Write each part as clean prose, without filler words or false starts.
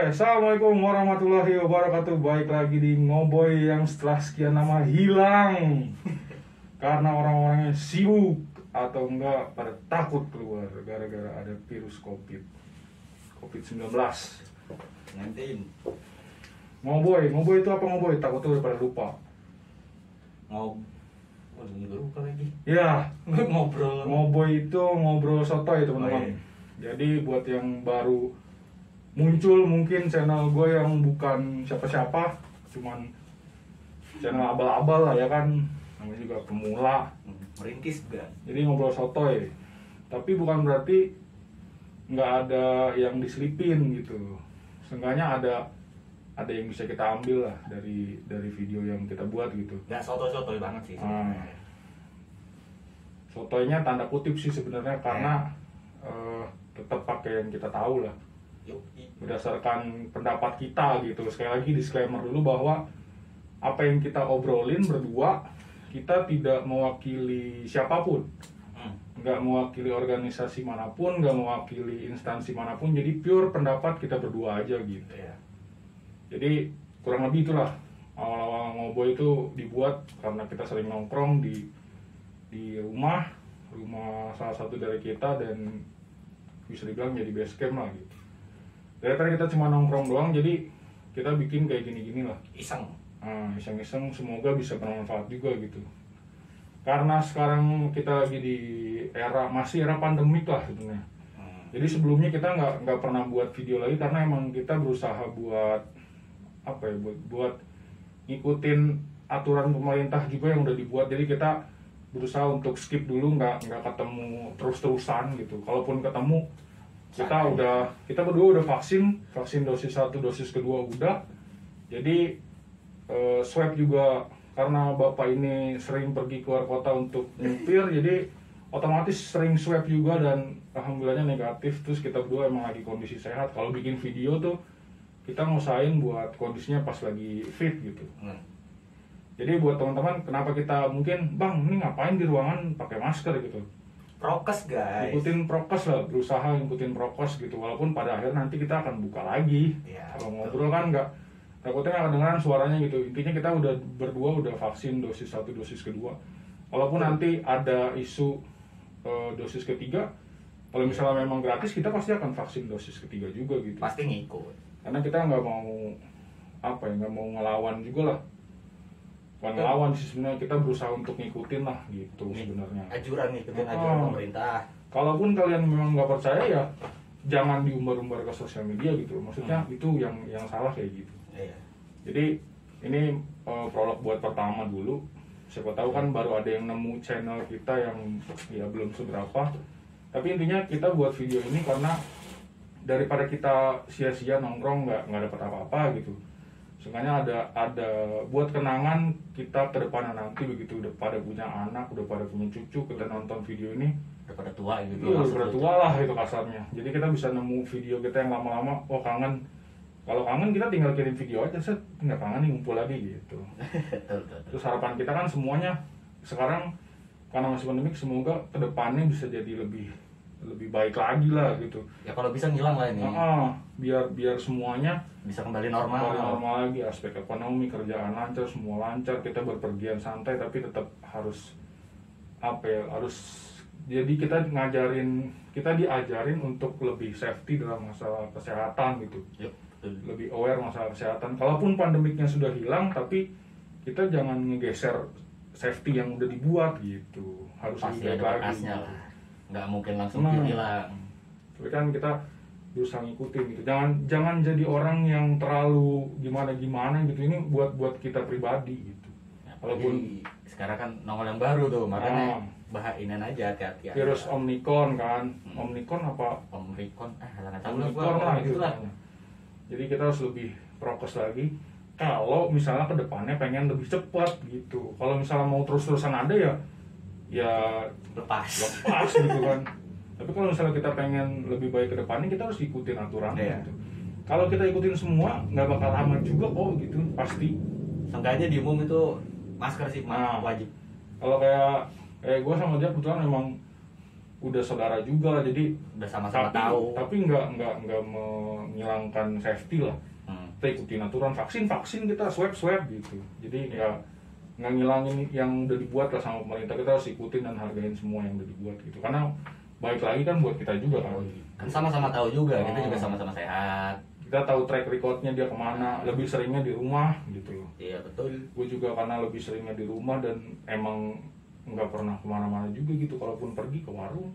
Assalamualaikum warahmatullahi wabarakatuh. Baik lagi di Ngoboy yang setelah sekian lama hilang karena orang-orangnya sibuk atau enggak pada takut keluar gara-gara ada virus COVID-19. Ngoboy itu apa ngoboy? Takutnya udah pada lupa. Lupa lagi. Ya, ngobrol. Ngoboy itu ngobrol sotoy teman-teman. Jadi buat yang baru muncul mungkin channel gue yang bukan siapa-siapa, cuman channel abal-abal lah ya kan, namanya juga pemula, Merintis kan. jadi ngobrol sotoy, tapi bukan berarti nggak ada yang diselipin gitu. Seenggaknya ada yang bisa kita ambil lah dari video yang kita buat gitu. Nggak sotoy banget sih. Sotoynya tanda kutip sih sebenarnya karena tetap pakai yang kita tahu lah. Berdasarkan pendapat kita gitu. Sekali lagi disclaimer dulu bahwa apa yang kita obrolin berdua, kita tidak mewakili siapapun, nggak mewakili organisasi manapun, nggak mewakili instansi manapun. Jadi pure pendapat kita berdua aja gitu ya. Jadi kurang lebih itulah awal-awal Ngoboy itu dibuat karena kita sering nongkrong di rumah salah satu dari kita, dan bisa dibilang jadi base camp lah gitu. Daripada kita cuma nongkrong doang, jadi kita bikin kayak gini-gini lah. Iseng-iseng, semoga bisa bermanfaat juga gitu. Karena sekarang kita lagi di masih era pandemik lah sebenarnya. Jadi sebelumnya kita nggak pernah buat video lagi karena emang kita berusaha buat buat ngikutin aturan pemerintah juga yang udah dibuat. Jadi kita berusaha untuk skip dulu, nggak ketemu terus-terusan gitu. Kalaupun ketemu, kita berdua udah vaksin dosis 1, dosis kedua udah. Jadi swab juga, karena bapak ini sering pergi keluar kota untuk nyupir, jadi otomatis sering swab juga dan alhamdulillahnya negatif. Terus kita berdua emang lagi kondisi sehat. Kalau bikin video tuh kita ngusahain buat kondisinya pas lagi fit gitu. Jadi buat teman-teman, kenapa kita mungkin bang ini ngapain di ruangan pakai masker gitu? Prokes guys. Ikutin prokes lah, berusaha ngikutin prokes gitu. Walaupun pada akhir nanti kita akan buka lagi. Kalau ngobrol kan takutnya nggak kedengeran suaranya gitu. Intinya kita berdua udah vaksin dosis 1, dosis kedua. Walaupun nanti ada isu dosis ketiga, kalau misalnya memang gratis, kita pasti akan vaksin dosis ketiga juga gitu. Pasti ngikut. Karena kita nggak mau nggak mau ngelawan juga lah. Bukan ngelawan sih sebenarnya, kita berusaha untuk ngikutin lah gitu sebenarnya. Ngikutin ajuran pemerintah. Kalaupun kalian memang nggak percaya ya jangan diumbar-umbar ke sosial media gitu. Maksudnya itu yang salah kayak gitu. Jadi ini prolog buat pertama dulu. Siapa tahu kan baru ada yang nemu channel kita yang ya belum seberapa. Tapi intinya kita buat video ini karena daripada kita sia-sia nongkrong nggak dapat apa-apa gitu. Seenggaknya ada buat kenangan kita ke depannya nanti begitu, udah pada punya anak, udah pada punya cucu, kita nonton video ini udah pada tua gitu. Udah pada tua lah itu kasarnya. Jadi kita bisa nemu video kita yang lama-lama, oh kangen. Kalau kangen kita tinggal kirim video aja, set nggak kangen nih ngumpul lagi gitu. Terus harapan kita kan semuanya sekarang karena masih pandemik, semoga ke depannya bisa jadi lebih baik lagi lah gitu. Ya kalau bisa ngilang lah ini. Biar semuanya bisa kembali normal lagi, aspek ekonomi, kerjaan lancar, semua lancar, kita berpergian santai tapi tetap harus jadi kita diajarin untuk lebih safety dalam masalah kesehatan gitu. Lebih aware masalah kesehatan. Kalaupun pandemiknya sudah hilang, tapi kita jangan ngegeser safety yang udah dibuat gitu. Harus pasti lebih ada baik lagi bekasnya lah. Nggak mungkin langsung hilang. Tapi kan kita berusaha ngikutin gitu. Jangan jadi orang yang terlalu gimana gitu. Ini buat kita pribadi gitu. Walaupun sekarang kan nongol yang baru tuh, makanya bahainin aja hati-hati. Virus Omicron kan. Omicron apa? Omicron lah gitu lah. Jadi kita harus lebih prokes lagi. Kalau misalnya ke depannya pengen lebih cepat gitu. Kalau misalnya mau terus-terusan ada ya lepas gitu kan. Tapi kalau misalnya kita pengen lebih baik ke depannya, kita harus ikutin aturannya gitu. Kalau kita ikutin semua nggak bakal aman juga kok gitu, pasti. Seenggaknya di umum itu masker sih wajib. Kalau kayak gue sama dia kebetulan memang udah saudara juga lah, jadi udah sama-sama tahu. Tapi nggak menghilangkan safety lah. Kita ikutin aturan vaksin kita swab gitu. Jadi nggak ngilangin yang udah dibuat lah sama pemerintah. Kita harus ikutin dan hargain semua yang udah dibuat gitu. Karena balik lagi kan buat kita juga kan Sama-sama tahu juga, kita juga sama-sama sehat. Kita tahu track recordnya dia kemana, lebih seringnya di rumah gitu loh. Iya betul. Gue juga karena lebih seringnya di rumah dan emang nggak pernah kemana-mana juga gitu. Kalaupun pergi ke warung,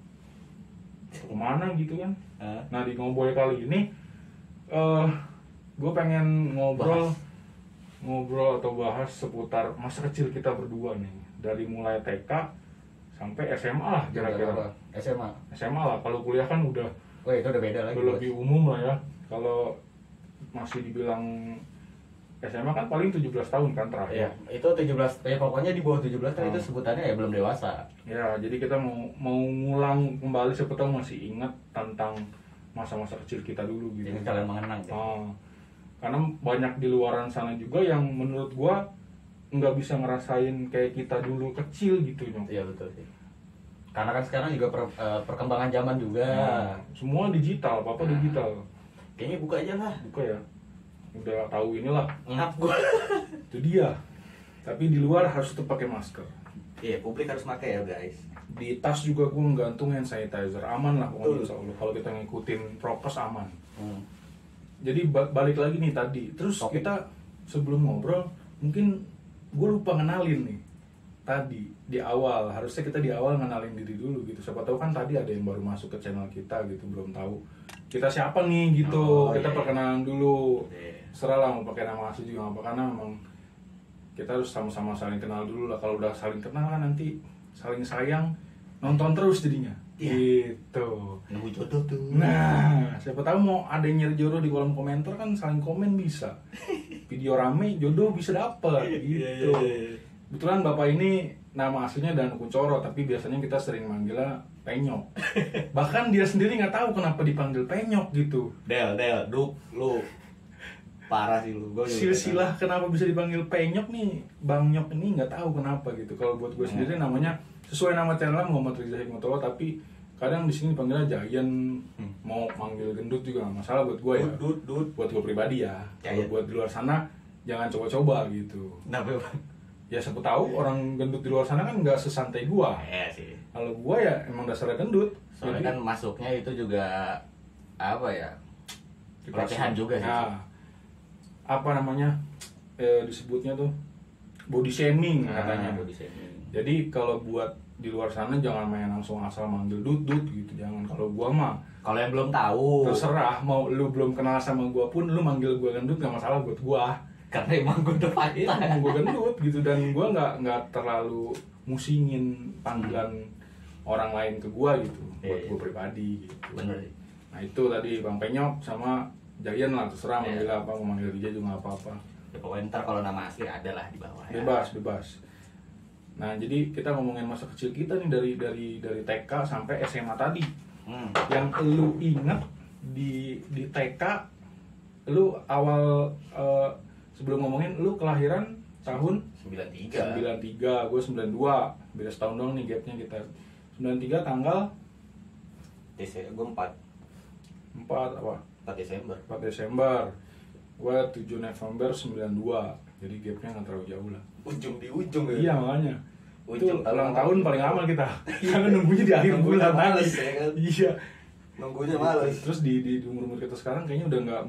kemana gitu kan. Nah di Ngoboy kali ini gue pengen ngobrol atau bahas seputar masa kecil kita berdua nih, dari mulai TK sampai SMA lah kira-kira. SMA lah, kalau kuliah kan udah itu udah beda lagi. Lebih umum lah ya. Kalau masih dibilang SMA kan paling 17 tahun kan terakhir. Iya, itu 17, ya pokoknya di bawah 17 kan itu sebutannya ya belum dewasa. Ya, jadi kita mau ngulang kembali, siapa tahu masih ingat tentang masa-masa kecil kita dulu gitu. Ini kalian mengenang gitu. Karena banyak di luaran sana juga yang menurut gua nggak bisa ngerasain kayak kita dulu kecil gitu nyok. Iya betul sih. Karena kan sekarang juga perkembangan zaman juga. Semua digital, apa digital. Kayaknya buka aja lah. Buka ya. Udah tahu inilah. Ngap gua. Itu dia. Tapi di luar harus tetap pakai masker. Iya, publik harus pakai ya guys. Di tas juga gue gantung hand sanitizer, aman lah pokoknya insya Allah. Kalau kita ngikutin prokes aman. Jadi balik lagi nih tadi. Terus kita sebelum ngobrol, mungkin gue lupa ngenalin nih. Tadi di awal, harusnya kita di awal ngenalin diri dulu gitu. Siapa tahu kan tadi ada yang baru masuk ke channel kita gitu, belum tahu kita siapa nih gitu. Kita perkenalan dulu. Serah lah mau pakai nama asli juga apa, karena memang kita harus sama-sama saling kenal dulu lah. Kalau udah saling kenal kan nanti saling sayang, nonton terus jadinya. Gitu. Nunggu jodoh tuh. Nah, siapa tahu mau ada yang nyari jodoh di kolom komentar kan saling komen bisa. Video rame jodoh bisa dapet gitu. Kebetulan bapak ini nama aslinya Danu Kuncoro, tapi biasanya kita sering manggilnya Penyok. Bahkan dia sendiri nggak tahu kenapa dipanggil Penyok gitu. Del, lu parah sih lu. Silsilah kenapa bisa dipanggil Penyok nih, Bang Nyok ini nggak tahu kenapa gitu. Kalau buat gue sendiri namanya sesuai nama channel Muhammad Riza Hikmatullah, tapi kadang di sini dipanggilnya Giant. Mau manggil gendut juga nggak masalah buat gue ya. Buat gue pribadi ya. Kalau buat di luar sana jangan coba-coba gitu. Kenapa? Ya siapa tahu orang gendut di luar sana kan nggak sesantai gua. Iya sih. Kalau gua ya emang dasarnya gendut. Soalnya kan masuknya itu juga apa ya? Pelatihan juga sih. Nah, apa namanya? Disebutnya tuh body shaming katanya. Body shaming. Jadi kalau buat di luar sana jangan main langsung asal manggil dut gitu, jangan. Kalau gua mah kalau yang belum tahu terserah, mau lu belum kenal sama gua pun lu manggil gua gendut nggak masalah buat gua. Karena emang gue udah fakta. Emang gue gendut gitu, dan gue nggak terlalu musingin panggilan orang lain ke gue gitu. Buat gue pribadi gitu. Bener sih. Nah itu tadi Bang Penyok sama Giant lah, terserah manggil apa, mau manggil Rija juga nggak apa-apa. Ya pokoknya ntar kalau nama asli ada lah di bawah ya. Bebas. Nah jadi kita ngomongin masa kecil kita nih dari TK sampai SMA tadi. Yang lu inget di TK, lu awal sebelum ngomongin lu kelahiran tahun 93, gue 92, beda setahun dong nih gapnya kita. 93 tanggal Desember, gue 4 apa? 4 Desember. Gue 7 November 92, jadi gapnya nggak terlalu jauh lah. Ujung di ujung ya? Iya makanya. Ujung itu ulang tahun paling lama kita. Karena nunggunya di akhir bulan males ya kan? Iya. Nunggunya males. Terus di umur kita sekarang kayaknya udah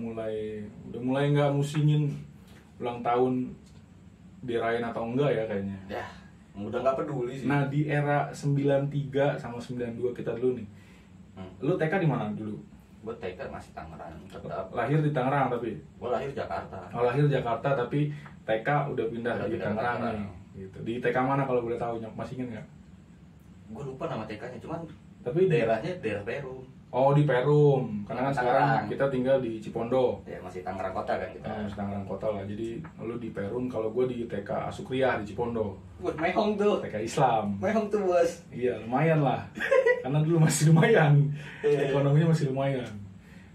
mulai nggak musingin ulang tahun dirayain atau enggak ya kayaknya. Ya, udah nggak peduli sih. Nah di era 93 sama 92 kita dulu nih. Lu TK di mana dulu? Gue TK masih Tangerang tetap. Lahir di Tangerang tapi? Gue lahir Jakarta. Oh, lahir Jakarta tapi TK udah pindah di Tangerang nih. Gitu. Di TK mana kalau boleh tahu, Nyok? Masih inget nggak? Gue lupa nama TK-nya, cuman tapi daerahnya daerah Perum. Oh di Perum, karena kan sekarang kita tinggal di Cipondo. Ya masih Tangerang Kota kan kita. Masih Tangerang Kota lah, jadi lu di Perum, kalau gue di TK Asukriah di Cipondo. Buat Mehong tuh. TK Islam. Mehong tuh bos. Iya lumayan lah, karena dulu masih lumayan, ekonominya masih lumayan.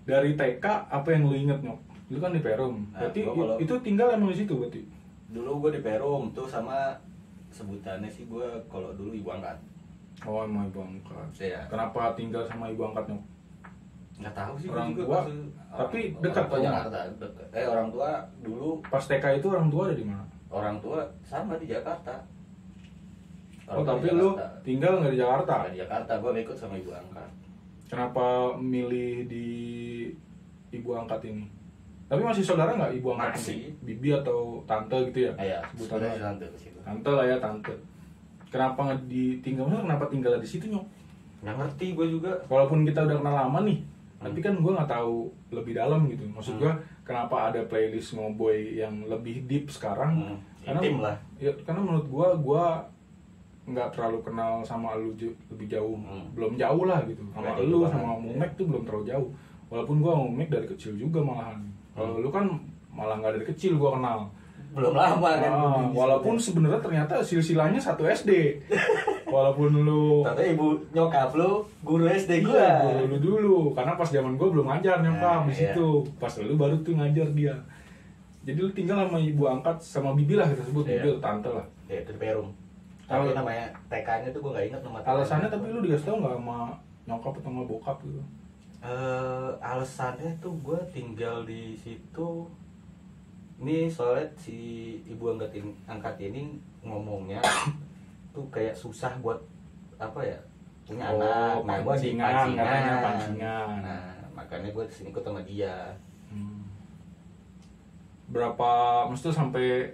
Dari TK apa yang lu inget, Nyok? Lu kan di Perum, berarti itu tinggal emang di situ berarti? Dulu gue di Perum tuh, sama sebutannya sih gue kalau dulu ibu angkat. Oh, sama ibu angkat. Iya. Kenapa tinggal sama ibu angkatnya? Nggak tahu sih Orang juga tua, kasus- tapi orang- dekat orang tua rumah. Jakarta dekat. Orang tua dulu, Pas TK itu orang tua ada di mana? orang tua sama di Jakarta. Oh, Orang tua tapi di lu Jakarta. tinggal nggak di Jakarta? Di Jakarta gue ikut sama ibu angkat. Kenapa milih di ibu angkat ini? Tapi masih saudara nggak ibu angkat Masih. ini? Bibi atau tante gitu ya? Iya, Sebutannya. sebenarnya tante ke situ. Tante lah ya, tante. Kenapa nggak ditinggal? Kenapa tinggal di situ, Nyok? Nggak ngerti gue juga. Walaupun kita udah kenal lama nih, tapi kan gue nggak tahu lebih dalam gitu. Maksud gue, kenapa ada playlist Ngoboy yang lebih deep sekarang? Intim lah. Ya, karena menurut gue nggak terlalu kenal sama lu lebih jauh, belum jauh lah gitu. Sama Nggak lu jauh sama banget. Mumek tuh belum terlalu jauh. Walaupun gue sama Mumek dari kecil juga malahan. Kalau lu kan malah nggak dari kecil gue kenal. Belum lama kan. Walaupun sebenarnya ternyata silsilahnya satu SD. Walaupun lu Ternyata ibu nyokap lu guru SD gue. iya, lu dulu, karena pas zaman gue belum ngajar nyokap Nah, di situ. Pas lu baru tuh ngajar dia. Jadi lu tinggal sama ibu angkat sama bibi lah kita sebut, Iya. bibi atau tante lah. Ya, dari Perum. Tapi namanya TK-nya tuh gue nggak ingat nama TK-nya. Alasannya tapi lu dikasih tau nggak sama nyokap atau sama bokap gitu? Alasannya tuh gue tinggal di situ. Ini soalnya si ibu angkat ini ngomongnya tuh kayak susah buat apa ya, punya anak. Nah, gue di pancingan, katanya pancingan. Nah, makanya gue kesini ikut sama dia. Berapa, maksudnya sampai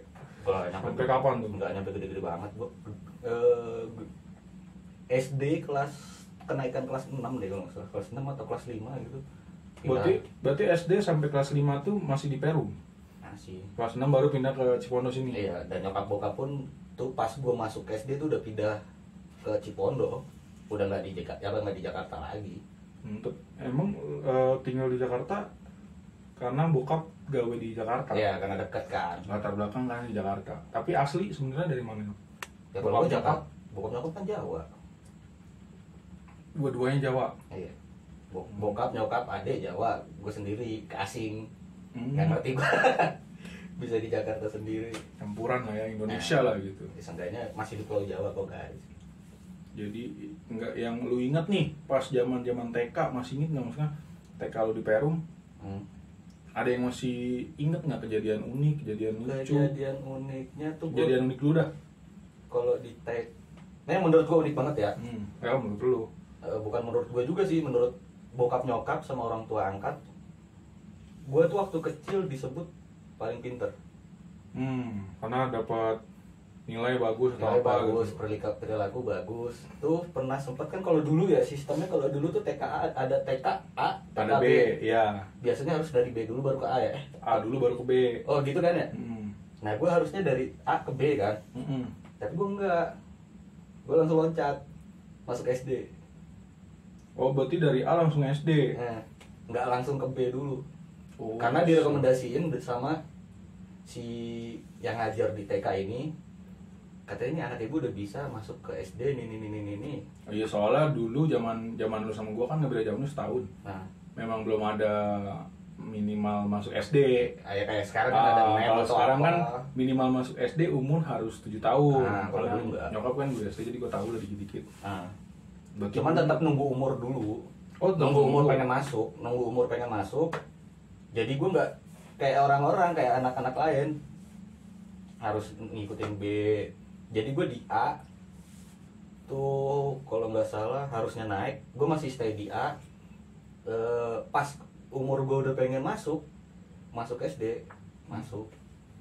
sampai kapan tuh? Nggak nyampe gede-gede banget. Gue SD kenaikan kelas 6 deh kalau nggak salah, kelas 6 atau kelas 5 gitu. Berarti SD sampai kelas 5 tuh masih di Perum. Masih. Kelas 6 baru pindah ke Cipondo sini. Iya, dan nyokap bokap pun tuh pas gue masuk ke SD tuh udah pindah ke Cipondo, udah nggak di Jakarta lagi. Emang tinggal di Jakarta karena bokap gawe di Jakarta. Iya, karena deket kan. Latar belakang kan di Jakarta. Tapi asli sebenarnya dari mana? Ya kalau gue Jakarta, bokap nyokap kan Jawa. Dua-duanya Jawa. Iya. Bokap nyokap adek Jawa, gue sendiri ke asing. Nggak ngerti gue. Bisa di Jakarta sendiri. Campuran lah ya, Indonesia lah gitu. Seenggaknya masih di Pulau Jawa kok guys. Jadi enggak yang lu inget nih pas zaman-zaman TK, masih inget nggak maksudnya TK lu di Perum? Ada yang masih inget nggak kejadian unik, kejadian lucu? Kejadian uniknya tuh gue, Kejadian unik dulu dah. kalau di nah menurut gue unik banget ya. Ya menurut lu? Bukan menurut gue juga sih, menurut bokap nyokap sama orang tua angkat. Gue tuh waktu kecil disebut paling pinter. Karena dapat nilai bagus atau Nilai apa bagus, gitu. perilaku bagus. Tuh pernah sempat kan, kalau dulu ya sistemnya, kalau dulu tuh TKA ada TKA, TKB. Ada B, ya. Biasanya harus dari B dulu baru ke A ya. A dulu baru ke B. Oh gitu kan ya. Nah gue harusnya dari A ke B kan. Tapi gue enggak. Gue langsung loncat masuk SD. Oh berarti dari A langsung SD. Nah, nggak langsung ke B dulu. Oh, Karena direkomendasiin sama si yang ngajar di TK ini, katanya ini anak ibu udah bisa masuk ke SD ini. Oh, iya soalnya dulu zaman lu sama gua kan nggak beda jauh setahun. Nah, Memang belum ada minimal masuk SD. kayak sekarang kan ada main Kalau atau sekarang apa. kan minimal masuk SD umur harus 7 tahun. Nah, kalau dulu enggak. Nyokap kan gue SD jadi gua tahu lah dikit-dikit. Nah, Berarti cuman tetap nunggu umur dulu. Oh, nunggu umur dulu. pengen masuk. Jadi gue nggak kayak orang-orang, kayak anak-anak lain harus ngikutin B. Jadi gue di A tuh kalau nggak salah harusnya naik. Gue masih stay di A. Pas umur gue udah pengen masuk SD masuk.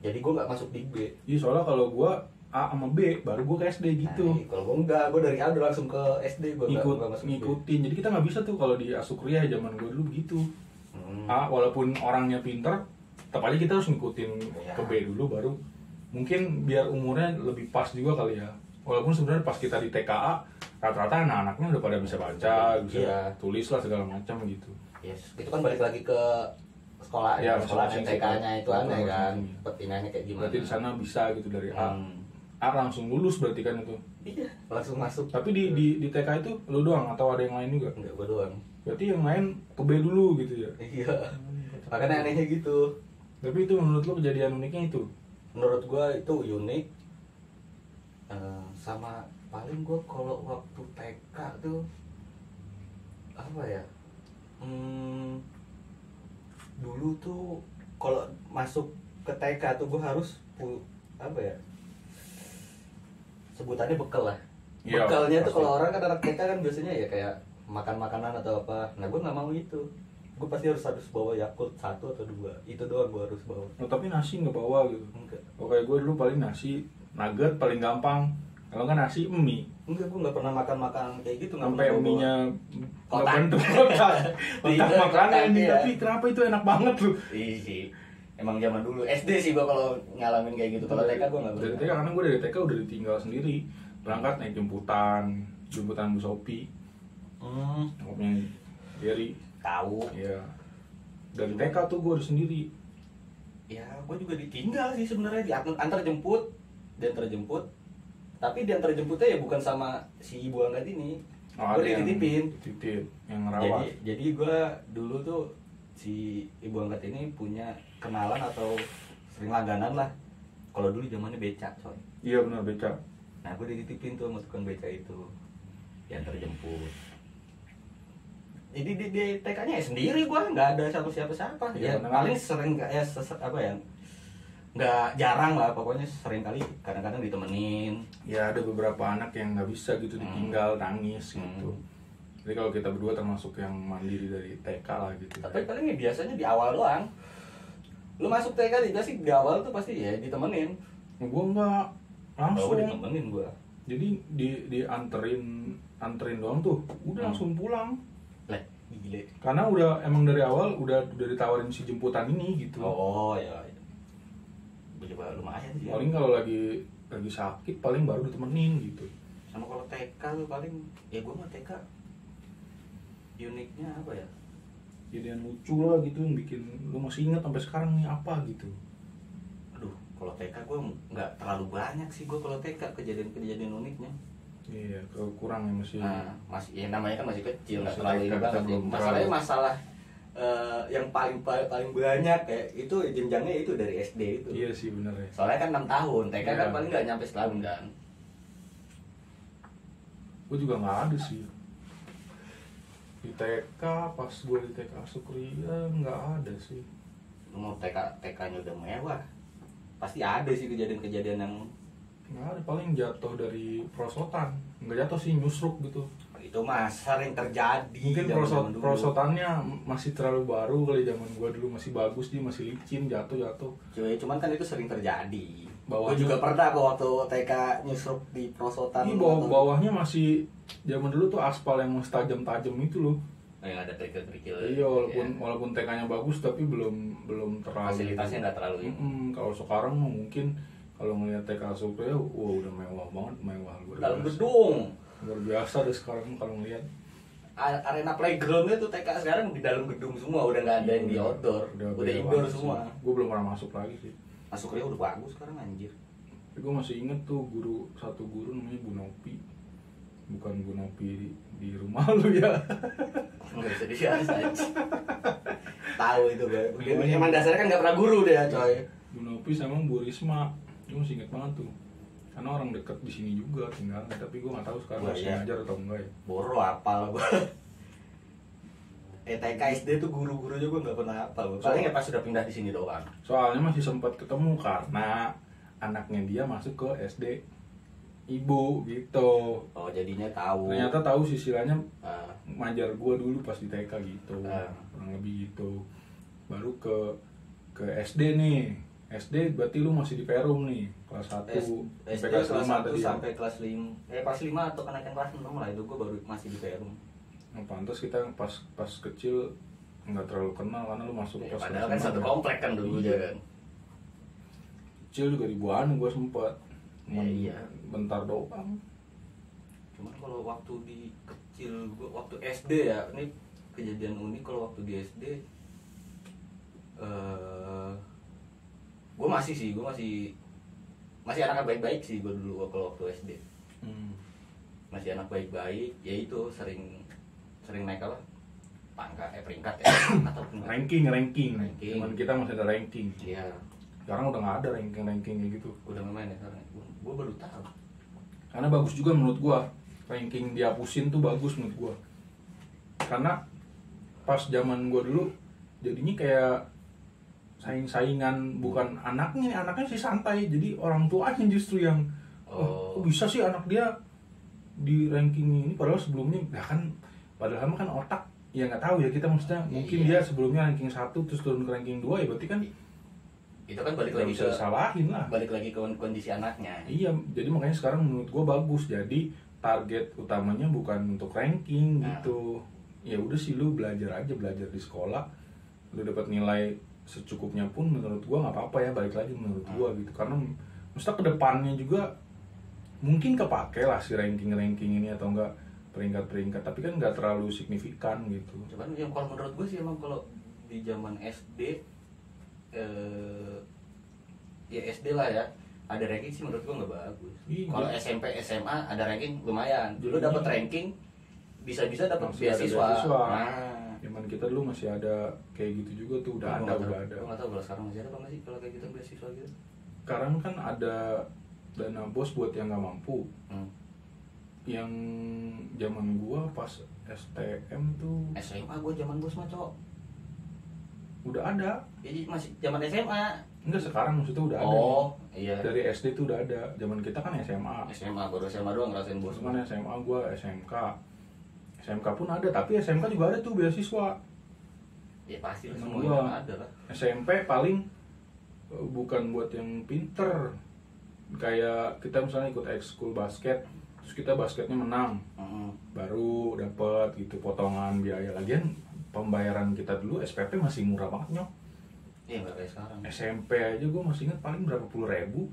Jadi gue nggak masuk di B. Iya soalnya kalau gua A sama B baru gua ke SD gitu. Nah, kalau gue enggak, gue dari A udah langsung ke SD. Gue nggak masuk Ngikutin. Jadi kita nggak bisa tuh kalau di Asukriah zaman gua dulu begitu. B. A walaupun orangnya pinter, tetap aja kita harus ngikutin Iya. ke B dulu baru mungkin biar umurnya lebih pas juga kali ya. Walaupun sebenarnya pas kita di TKA rata-rata anak-anaknya udah pada bisa baca, bisa Iya. tulis lah segala macam gitu. Yes, itu kan balik lagi ke sekolah, Ya, sekolah masing-masing TK-nya itu aneh masing-masing. kan, pertindakannya kayak gimana? Berarti di sana bisa gitu dari A. A langsung lulus berarti kan itu. Iya, langsung masuk. Tapi di TK itu lu doang atau ada yang lain juga? Enggak, gue doang. Berarti yang lain ke B dulu gitu ya. Iya, makanya anehnya gitu. Tapi itu menurut lu kejadian uniknya itu? Menurut gue itu unik. sama paling gue kalau waktu TK tuh apa ya, dulu tuh kalau masuk ke TK tuh gue harus apa ya, sebutannya bekal lah. Iya, Bekalnya tuh pasti. kalau orang kan anak TK kan biasanya ya kayak makan makanan atau apa. Nah gue nggak mau itu. Gue pasti harus bawa Yakult 1 atau 2. Itu doang gue harus bawa. Oh, tapi nasi nggak bawa gitu. Enggak. Oke, gue dulu paling nasi nugget paling gampang. Kalau nggak nasi mie. Enggak, gue nggak pernah makan kayak gitu. Nggak Sampai pernah bawa. mie-nya Kotak. bentuk kotak. Kotak Iya, makanan kotak, ini, iya. tapi kenapa itu enak banget tuh? Iya sih. Emang zaman dulu SD sih gue kalau ngalamin kayak gitu. Kalau TK gue nggak Dari pernah. TK, karena gue dari TK udah ditinggal sendiri. Berangkat naik jemputan Bu Sopi. Nyokapnya Jerry. Tahu. Iya. Dari TK tuh gue udah sendiri. Ya, gue juga ditinggal sih sebenarnya, diantar jemput, diantar jemput. Tapi diantar jemputnya ya bukan sama si ibu angkat ini. Oh, Gue ada yang dititipin. dititip, yang ngerawat. Jadi gue dulu tuh si ibu angkat ini punya kenalan atau sering langganan lah. Kalau dulu zamannya becak, coy. Iya benar, beca. Nah, gue dititipin tuh sama tukang beca itu, diantar jemput. Jadi di TK-nya ya sendiri, gue nggak ada siapa-siapa. Iya, Ya bener. paling sering ya apa ya, nggak jarang lah, pokoknya sering kali kadang-kadang ditemenin. Ya ada beberapa anak yang nggak bisa gitu ditinggal, nangis gitu. Jadi kalau kita berdua termasuk yang mandiri dari TK lah gitu. Tapi paling ya biasanya di awal doang. Lu masuk TK sih di awal tuh pasti ya ditemenin. Gue nggak langsung. Gue ditemenin gue. Jadi anterin doang tuh, udah langsung pulang. Lah, gile. Karena udah emang dari awal udah ditawarin si jemputan ini gitu. Oh ya. Coba lumayan sih. Paling kalau lagi sakit paling baru ditemenin gitu. Sama kalau TK lu paling ya gue mah TK uniknya apa ya? Jadi yang lucu lah gitu yang bikin lu masih ingat sampai sekarang nih apa gitu. Aduh, kalau TK gue nggak terlalu banyak sih gue kalau TK kejadian-kejadian uniknya. Iya, kurang ya masih. Nah, masih ya namanya kan masih kecil, nggak Masih terlalu TK, ini banget. belum Masalahnya terlalu. masalah yang paling banyak kayak itu jenjangnya itu dari SD itu. Iya sih bener ya. Soalnya kan 6 tahun, TK kan Iya. paling nggak nyampe setahun kan. Gue juga nggak ada sih. Di TK pas gue di TK Sukria nggak ada sih. Lu mau TK-nya udah mewah, pasti ada sih kejadian-kejadian yang Nggak ada, paling jatuh dari prosotan. Nggak jatuh sih, nyusruk gitu. itu mah sering terjadi. Mungkin zaman dulu. prosotannya masih terlalu baru kali, zaman gua dulu masih bagus, dia masih licin, jatuh. Cuman kan itu sering terjadi. Bawahnya- Gue juga pernah kok waktu TK nyusruk di prosotan. Ini bawahnya masih zaman dulu tuh aspal yang masih tajam-tajam itu loh. yang ada kerikil-kerikil. Iya, walaupun TK-nya bagus tapi belum terlalu. Fasilitasnya nggak terlalu ini. Kalau sekarang mah mungkin kalau ngelihat TK Sukria, wah udah mewah banget, mewah luar Dalam biasa. gedung. Luar biasa deh sekarang kalau ngelihat. Arena playgroundnya tuh TK sekarang di dalam gedung semua, udah nggak ada yang di outdoor, udah beda indoor banget sih. semua. Gue belum pernah masuk lagi sih. Masuknya udah bagus sekarang anjir. Tapi gue masih inget tuh satu guru namanya Bu Nopi. Bukan Bu Nopi di rumah lu ya. Nggak bisa disias aja. Tahu itu gue. Emang dasarnya kan nggak pernah guru deh coy. Bu Nopi sama Bu Risma. Gue masih inget banget tuh. Karena orang deket di sini juga tinggal, tapi gue nggak tahu sekarang Wah, masih iya. ngajar atau enggak ya. Boro apal gue. TK SD tuh guru-gurunya gue nggak pernah apal. Paling ya pas sudah pindah di sini doang. Soalnya masih sempat ketemu karena anaknya dia masuk ke SD ibu gitu. Oh jadinya tahu. Ternyata tahu sisilanya Ah, ngajar gue dulu pas di TK gitu, Ah. kurang lebih gitu. Baru ke SD nih. SD berarti lu masih di Perum nih, kelas 1 SD kelas 1 sampai kelas 5. Kelas 5 atau kenaikan kelas 6 lah itu gue baru masih di Perum. Nah, pantas kita pas kecil nggak terlalu kenal karena lu masuk Ya, pas padahal kelas kan 6 satu ya. komplek kan dulu Iya. ya kan. Kecil juga di Buana gue sempet. Cuman Iya. bentar doang. Cuman kalau waktu di kecil gua waktu SD ya, ini kejadian unik kalau waktu di SD gue masih anak baik-baik sih gue dulu kalau waktu SD. Masih anak baik-baik, ya itu sering naik apa? Peringkat ya atau Ranking. Ranking. Cuman kita masih ada ranking. Iya, Sekarang udah nggak ada ranking kayak gitu. udah main ya sekarang. Gue baru tahu. Karena bagus juga menurut gua, ranking dihapusin tuh bagus menurut gua. Karena pas zaman gua dulu jadinya kayak saing-saingan, bukan anaknya sih santai, jadi orang tuanya justru yang kok bisa sih anak dia di ranking ini, padahal sebelumnya padahal kan otak ya nggak tahu ya kita, maksudnya mungkin dia sebelumnya ranking 1 terus turun ke ranking 2, ya berarti kan itu kan balik lagi bisa salahin lah, balik lagi ke kondisi anaknya. Iya, jadi makanya sekarang menurut gua bagus, jadi target utamanya bukan untuk ranking gitu. Ya udah sih, lu belajar di sekolah, lu dapat nilai secukupnya pun menurut gua nggak apa-apa ya, balik lagi menurut gua gitu. Karena mesti kedepannya juga mungkin kepake lah si ranking ini atau enggak peringkat, tapi kan nggak terlalu signifikan gitu. Cuman yang kalau menurut gue sih emang kalau di zaman SD ya SD lah ya, ada ranking sih menurut gue nggak bagus. Kalau SMP SMA ada ranking lumayan. Dulu dapat ranking bisa-bisa dapat beasiswa. Nah, zaman kita dulu masih ada kayak gitu juga tuh, udah ada. Gue nggak tahu kalau sekarang masih ada apa nggak sih kalau kayak gitu beasiswa gitu. Sekarang kan ada dana bos buat yang nggak mampu. Yang zaman gua pas STM tuh, SMA gua zaman bos mah cok udah ada. Jadi masih zaman SMA. Enggak, sekarang maksudnya udah ada. Iya. Dari SD tuh udah ada. Zaman kita kan SMA. Baru SMA doang ngerasain bos. Cuman SMA gua SMK. SMK pun ada, tapi SMK juga ada tuh beasiswa. Ya pasti semuanya ada lah. SMP paling bukan buat yang pinter. Kayak kita misalnya ikut ekskul basket, terus kita basketnya menang, baru dapat gitu potongan biaya. Lagian pembayaran kita dulu SPP masih murah banget nyok. Iya, nggak kayak sekarang. SMP aja gue masih ingat paling berapa puluh ribu.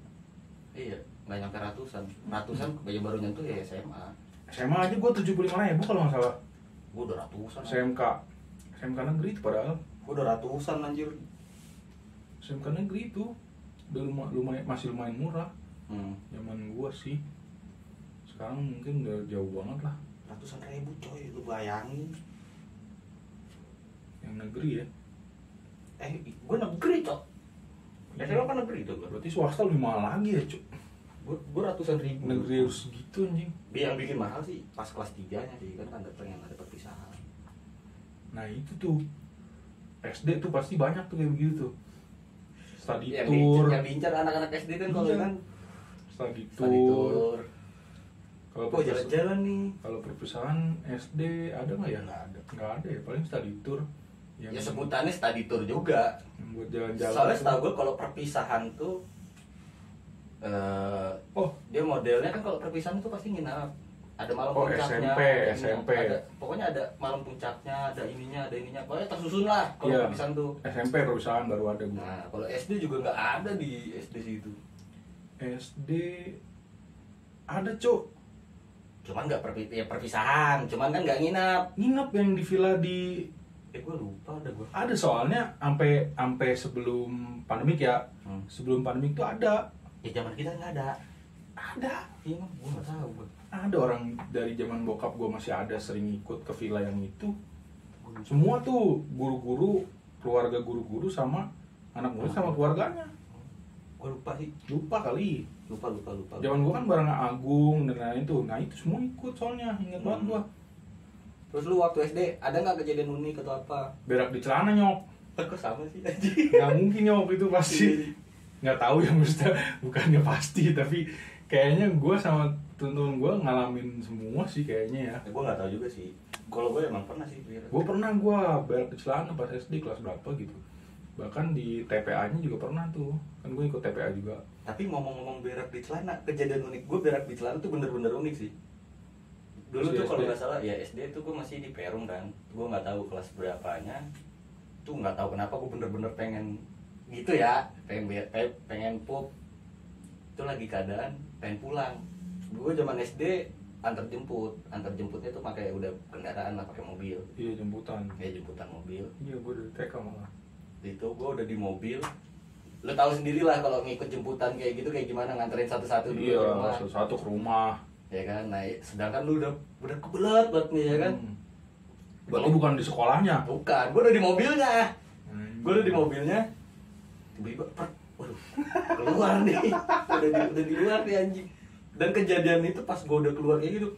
Iya, nggak nyampe ratusan baju baru nyentuh ya SMA. SMA aja gue 75.000 kalau nggak salah. Gue udah ratusan. SMK negeri itu padahal. Gue udah ratusan anjir. SMK negeri itu udah masih lumayan murah. Zaman gue sih. Sekarang mungkin udah jauh banget lah. Ratusan ribu coy, lu bayangin. Yang negeri ya. Gue negeri cok. SMA kan negeri tuh. Berarti swasta lebih mahal lagi ya cok. Gue ratusan ribu. Negeri harus segitu anjing. Yang bikin mahal sih pas kelas 3 nya sih, kan ada pengen ada perpisahan. Nah itu tuh SD tuh pasti banyak tuh kayak begitu tuh. Study yang tour. Yang diincar anak-anak SD kan kalau kan study tour. Kalau jalan-jalan nih. Kalau perpisahan SD ada nggak ya? Nggak ada ya, paling study tour. Ya sebutannya study tour juga. Buat jalan-jalan. Soalnya setahu gue kalau perpisahan tuh dia modelnya kan kalau perpisahan itu pasti nginap. Ada malam puncaknya. SMP. Pokoknya ada malam puncaknya, ada ininya. Pokoknya tersusun lah kalau perpisahan tuh. SMP perpisahan baru ada. Nah, kalau SD juga nggak ada di SD situ. SD ada cok. Cuman nggak perpisahan, cuman kan nggak nginap. Nginap yang di villa di. Gue lupa ada gue. Ada soalnya sampai sebelum pandemik ya. Sebelum pandemik tuh ada. Ya zaman kita nggak ada. Ada. Iya, gue nggak tahu gue. Ada orang dari zaman bokap gue masih ada sering ikut ke villa yang itu. Semua tuh guru-guru, keluarga guru-guru sama anak murid sama keluarganya. Gue lupa sih. Lupa kali. Lupa. Zaman gue kan bareng Agung dan lain itu. Nah itu semua ikut soalnya, ingat banget gue. Terus lu waktu SD ada nggak kejadian unik atau apa? Berak di celana nyok. Kok sama sih anjing? Nggak mungkin nyok itu pasti. Nggak tahu ya maksudnya, bukannya pasti tapi kayaknya gue sama temen-temen gue ngalamin semua sih kayaknya ya. Gue nggak tahu juga sih. Kalau gue emang pernah sih. Gue pernah berak di celana pas SD kelas berapa gitu. Bahkan di TPA-nya juga pernah tuh. Kan gue ikut TPA juga. Tapi ngomong-ngomong berak di celana, kejadian unik gue berak di celana tuh bener-bener unik sih. Dulu tuh kalau nggak salah ya SD tuh gue masih di Perum kan. Gue nggak tahu kelas berapanya. Tuh nggak tahu kenapa gue bener-bener pengen gitu ya, pengen pup. Itu lagi keadaan pengen pulang. Gue zaman SD antar jemputnya tuh pakai udah kendaraan lah, pakai mobil. Iya, jemputan Mobil. Iya, gue udah TK malah. Itu gue udah di mobil. Lo tahu sendiri lah kalau ngikut jemputan kayak gitu kayak gimana, nganterin satu-satu dulu ke rumah. Iya, satu-satu ke rumah. Ya kan, nah sedangkan lu udah kebelet banget nih ya kan. Berarti bukan di sekolahnya? Bukan, gue udah di mobilnya. Tiba-tiba, waduh, keluar nih. udah di luar nih anjing. Dan kejadian itu pas gue udah keluar kayak gitu,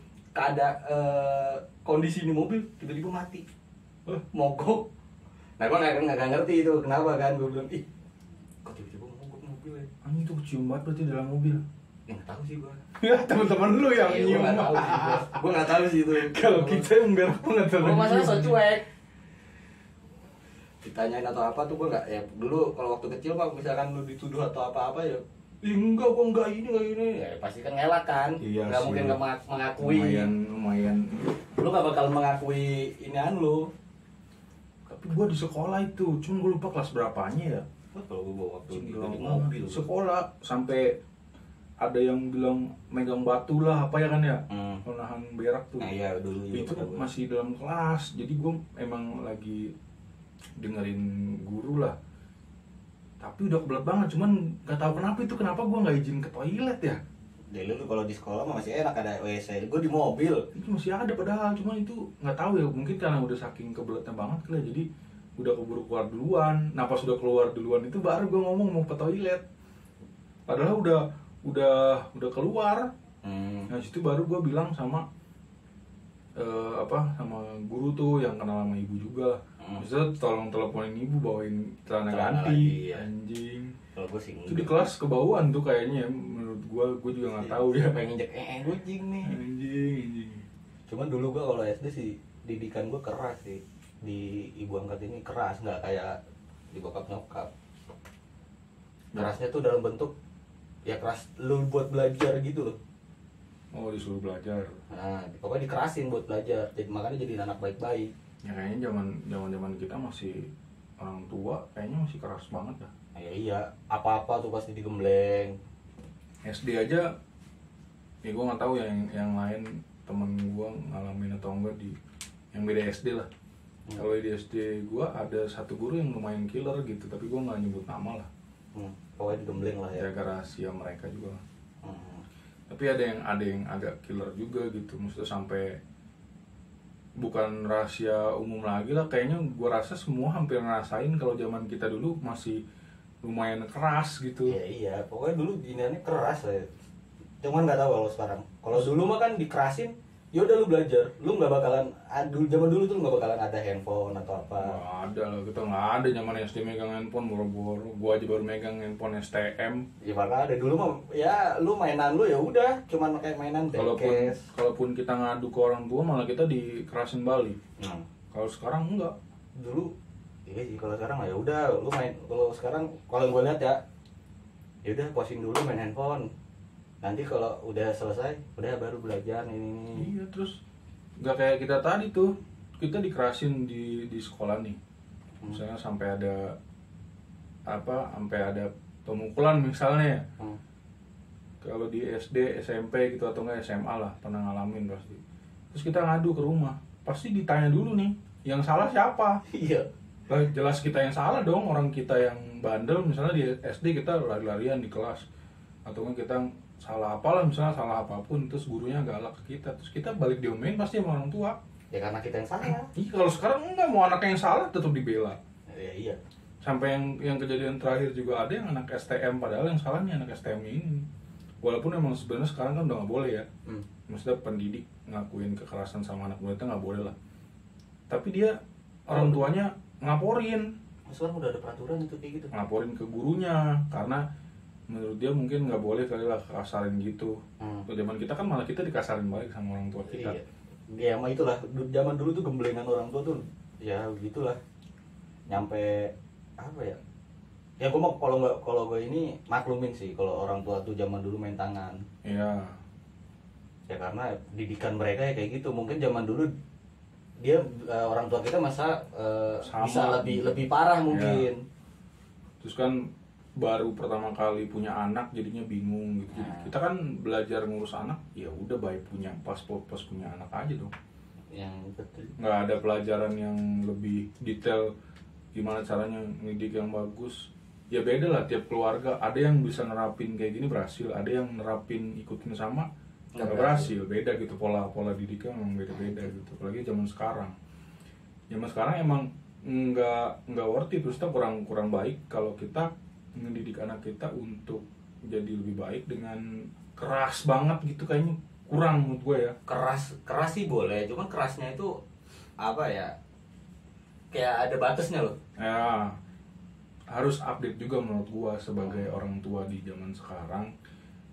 kondisi di mobil tiba-tiba mati, mogok. Nah gue nggak ngerti itu kenapa kan, gue bilang ih kok tiba-tiba mogok mobil ya. Anjing tuh kecium banget berarti dalam mobil. Ya nggak tahu sih gue. Ya teman-teman lu yang Gue nggak tahu sih, gue nggak tahu sih itu. Kalau kita yang nggak tahu. Gue masalah so cuek. Ditanyain atau apa tuh gue nggak, ya dulu kalau waktu kecil pak misalkan lu dituduh atau apa-apa ya enggak, gue enggak ini ya pasti kan ngelak kan. Iya, nggak mungkin nggak mengakui. Lumayan Lu nggak bakal mengakui inian lu. tapi gua di sekolah itu cuma gua lupa kelas berapanya ya. Kalau gue bawa waktu di Gila, mobil sekolah sampai ada yang bilang megang batu lah apa ya kan ya, menahan berak tuh. Nah iya dulu Itu masih dalam kelas, jadi gua emang lagi dengerin guru lah, tapi udah kebelet banget, cuman nggak tahu kenapa gua nggak izin ke toilet ya. Jadi lu kalau di sekolah mah masih enak ada WC, gue di mobil. Itu masih ada padahal, cuman itu nggak tahu ya, mungkin karena udah saking kebeletnya banget kali ya, jadi udah keburu keluar duluan. Nah pas udah keluar duluan itu baru gua ngomong mau ke toilet, padahal udah keluar. Nah situ baru gua bilang sama sama guru tuh yang kenal sama ibu juga. Bisa tolong teleponin ibu bawain celana ganti. Lagi, ya. Anjing. Kalau gue sih Itu di kelas kebauan tuh kayaknya ya, menurut gue juga nggak tahu ya. pengen injek kucing nih. Anjing. Cuman dulu gue kalau SD sih didikan gue keras sih. Di ibu angkat ini keras, nggak kayak di bokap nyokap. Kerasnya tuh dalam bentuk ya keras lu buat belajar gitu loh. Oh disuruh belajar. Nah pokoknya dikerasin buat belajar, jadi makanya jadi anak baik-baik. Ya kayaknya zaman kita masih orang tua kayaknya masih keras banget dah. Nah, ya iya, apa-apa tuh pasti digembleng. SD aja ya gue nggak tahu ya yang lain temen gue ngalamin atau enggak di yang beda SD lah. Kalau di SD gue ada satu guru yang lumayan killer gitu, tapi gue nggak nyebut nama lah. Pokoknya digembleng lah ya. Jaga rahasia mereka juga. Tapi ada yang agak killer juga gitu, maksudnya sampai bukan rahasia umum lagi lah, kayaknya gue rasa semua hampir ngerasain kalau zaman kita dulu masih lumayan keras gitu. Iya, pokoknya dulu iniannya keras lah ya. Cuman nggak tahu kalau sekarang. Kalau dulu mah kan dikerasin, ya udah lu belajar, lu nggak bakalan, zaman dulu tuh nggak bakalan ada handphone atau apa. Nggak ada lah, kita nggak ada zaman SD megang handphone boro-boro. Gue aja baru megang handphone STM. Ya bakal ada dulu mah, ya lu mainan lu ya udah, cuman kayak mainan Kalaupun kita ngadu ke orang tua malah kita dikerasin balik. Kalau sekarang enggak. Dulu iya sih, kalau sekarang ya udah lu main. Kalau sekarang kalau gue lihat ya udah posting dulu main handphone, nanti kalau udah selesai udah baru belajar ini. Iya, terus nggak kayak kita tadi tuh, kita dikerasin di sekolah nih, misalnya sampai ada pemukulan misalnya. Kalau di SD, SMP gitu atau enggak SMA lah pernah ngalamin pasti. Terus kita ngadu ke rumah, pasti ditanya dulu nih, yang salah siapa? Iya. Jelas kita yang salah dong, orang kita yang bandel misalnya di SD kita lari-larian di kelas, atau kan kita salah apalah misalnya, salah apapun, terus gurunya galak ke kita, terus kita balik diomelin pasti sama orang tua. Ya karena kita yang salah. Iya, kalau sekarang enggak, mau anaknya yang salah tetap dibela. Ya, iya. Sampai yang kejadian terakhir juga ada yang anak STM, padahal yang salahnya anak STM ini. Walaupun emang sebenarnya sekarang kan udah nggak boleh ya, maksudnya pendidik ngakuin kekerasan sama anak muridnya nggak boleh lah. Tapi dia orang tuanya ngelaporin. Sekarang udah ada peraturan itu kayak gitu. Ngelaporin ke gurunya karena menurut dia mungkin nggak boleh kali lah kasarin gitu. Zaman kita kan malah kita dikasarin balik sama orang tua kita. Iya. Ya emang itulah, zaman dulu tuh gemblengan orang tua tuh ya gitulah. Nyampe apa ya? Ya gue mau kalau gue ini maklumin sih kalau orang tua tuh zaman dulu main tangan. Iya. Ya karena didikan mereka ya kayak gitu. Mungkin zaman dulu dia orang tua kita bisa lebih parah mungkin. Ya. Terus kan baru pertama kali punya anak jadinya bingung gitu. Jadi kita kan belajar ngurus anak, ya udah baik pas punya anak aja dong. Yang betul. Nggak ada pelajaran yang lebih detail gimana caranya ngedidik yang bagus. Ya beda lah tiap keluarga, ada yang bisa nerapin kayak gini berhasil, ada yang nerapin ikutin sama nggak berhasil. Beda gitu, pola didiknya memang beda-beda gitu. Apalagi zaman sekarang emang nggak worth it, terus kurang baik kalau kita mendidik anak kita untuk jadi lebih baik dengan keras banget gitu kayaknya kurang menurut gue ya. Keras sih boleh, cuman kerasnya itu apa ya, kayak ada batasnya loh. Ya harus update juga menurut gue sebagai orang tua di zaman sekarang.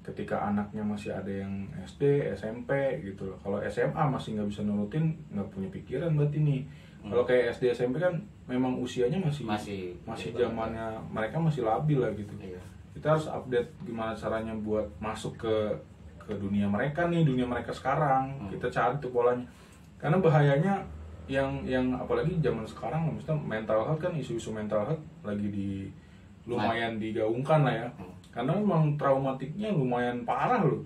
Ketika anaknya masih ada yang SD, SMP gitu loh. Kalau SMA masih nggak bisa nurutin, nggak punya pikiran berarti nih. Kalau kayak SD, SMP kan memang usianya masih zamannya mereka masih labil lah gitu. Iya. Kita harus update gimana caranya buat masuk ke dunia mereka nih, dunia mereka sekarang. Kita cari tuh polanya. Karena bahayanya yang apalagi zaman sekarang, maksudnya mental health kan, isu-isu mental health lagi lumayan digaungkan lah ya. Karena memang traumatiknya lumayan parah loh.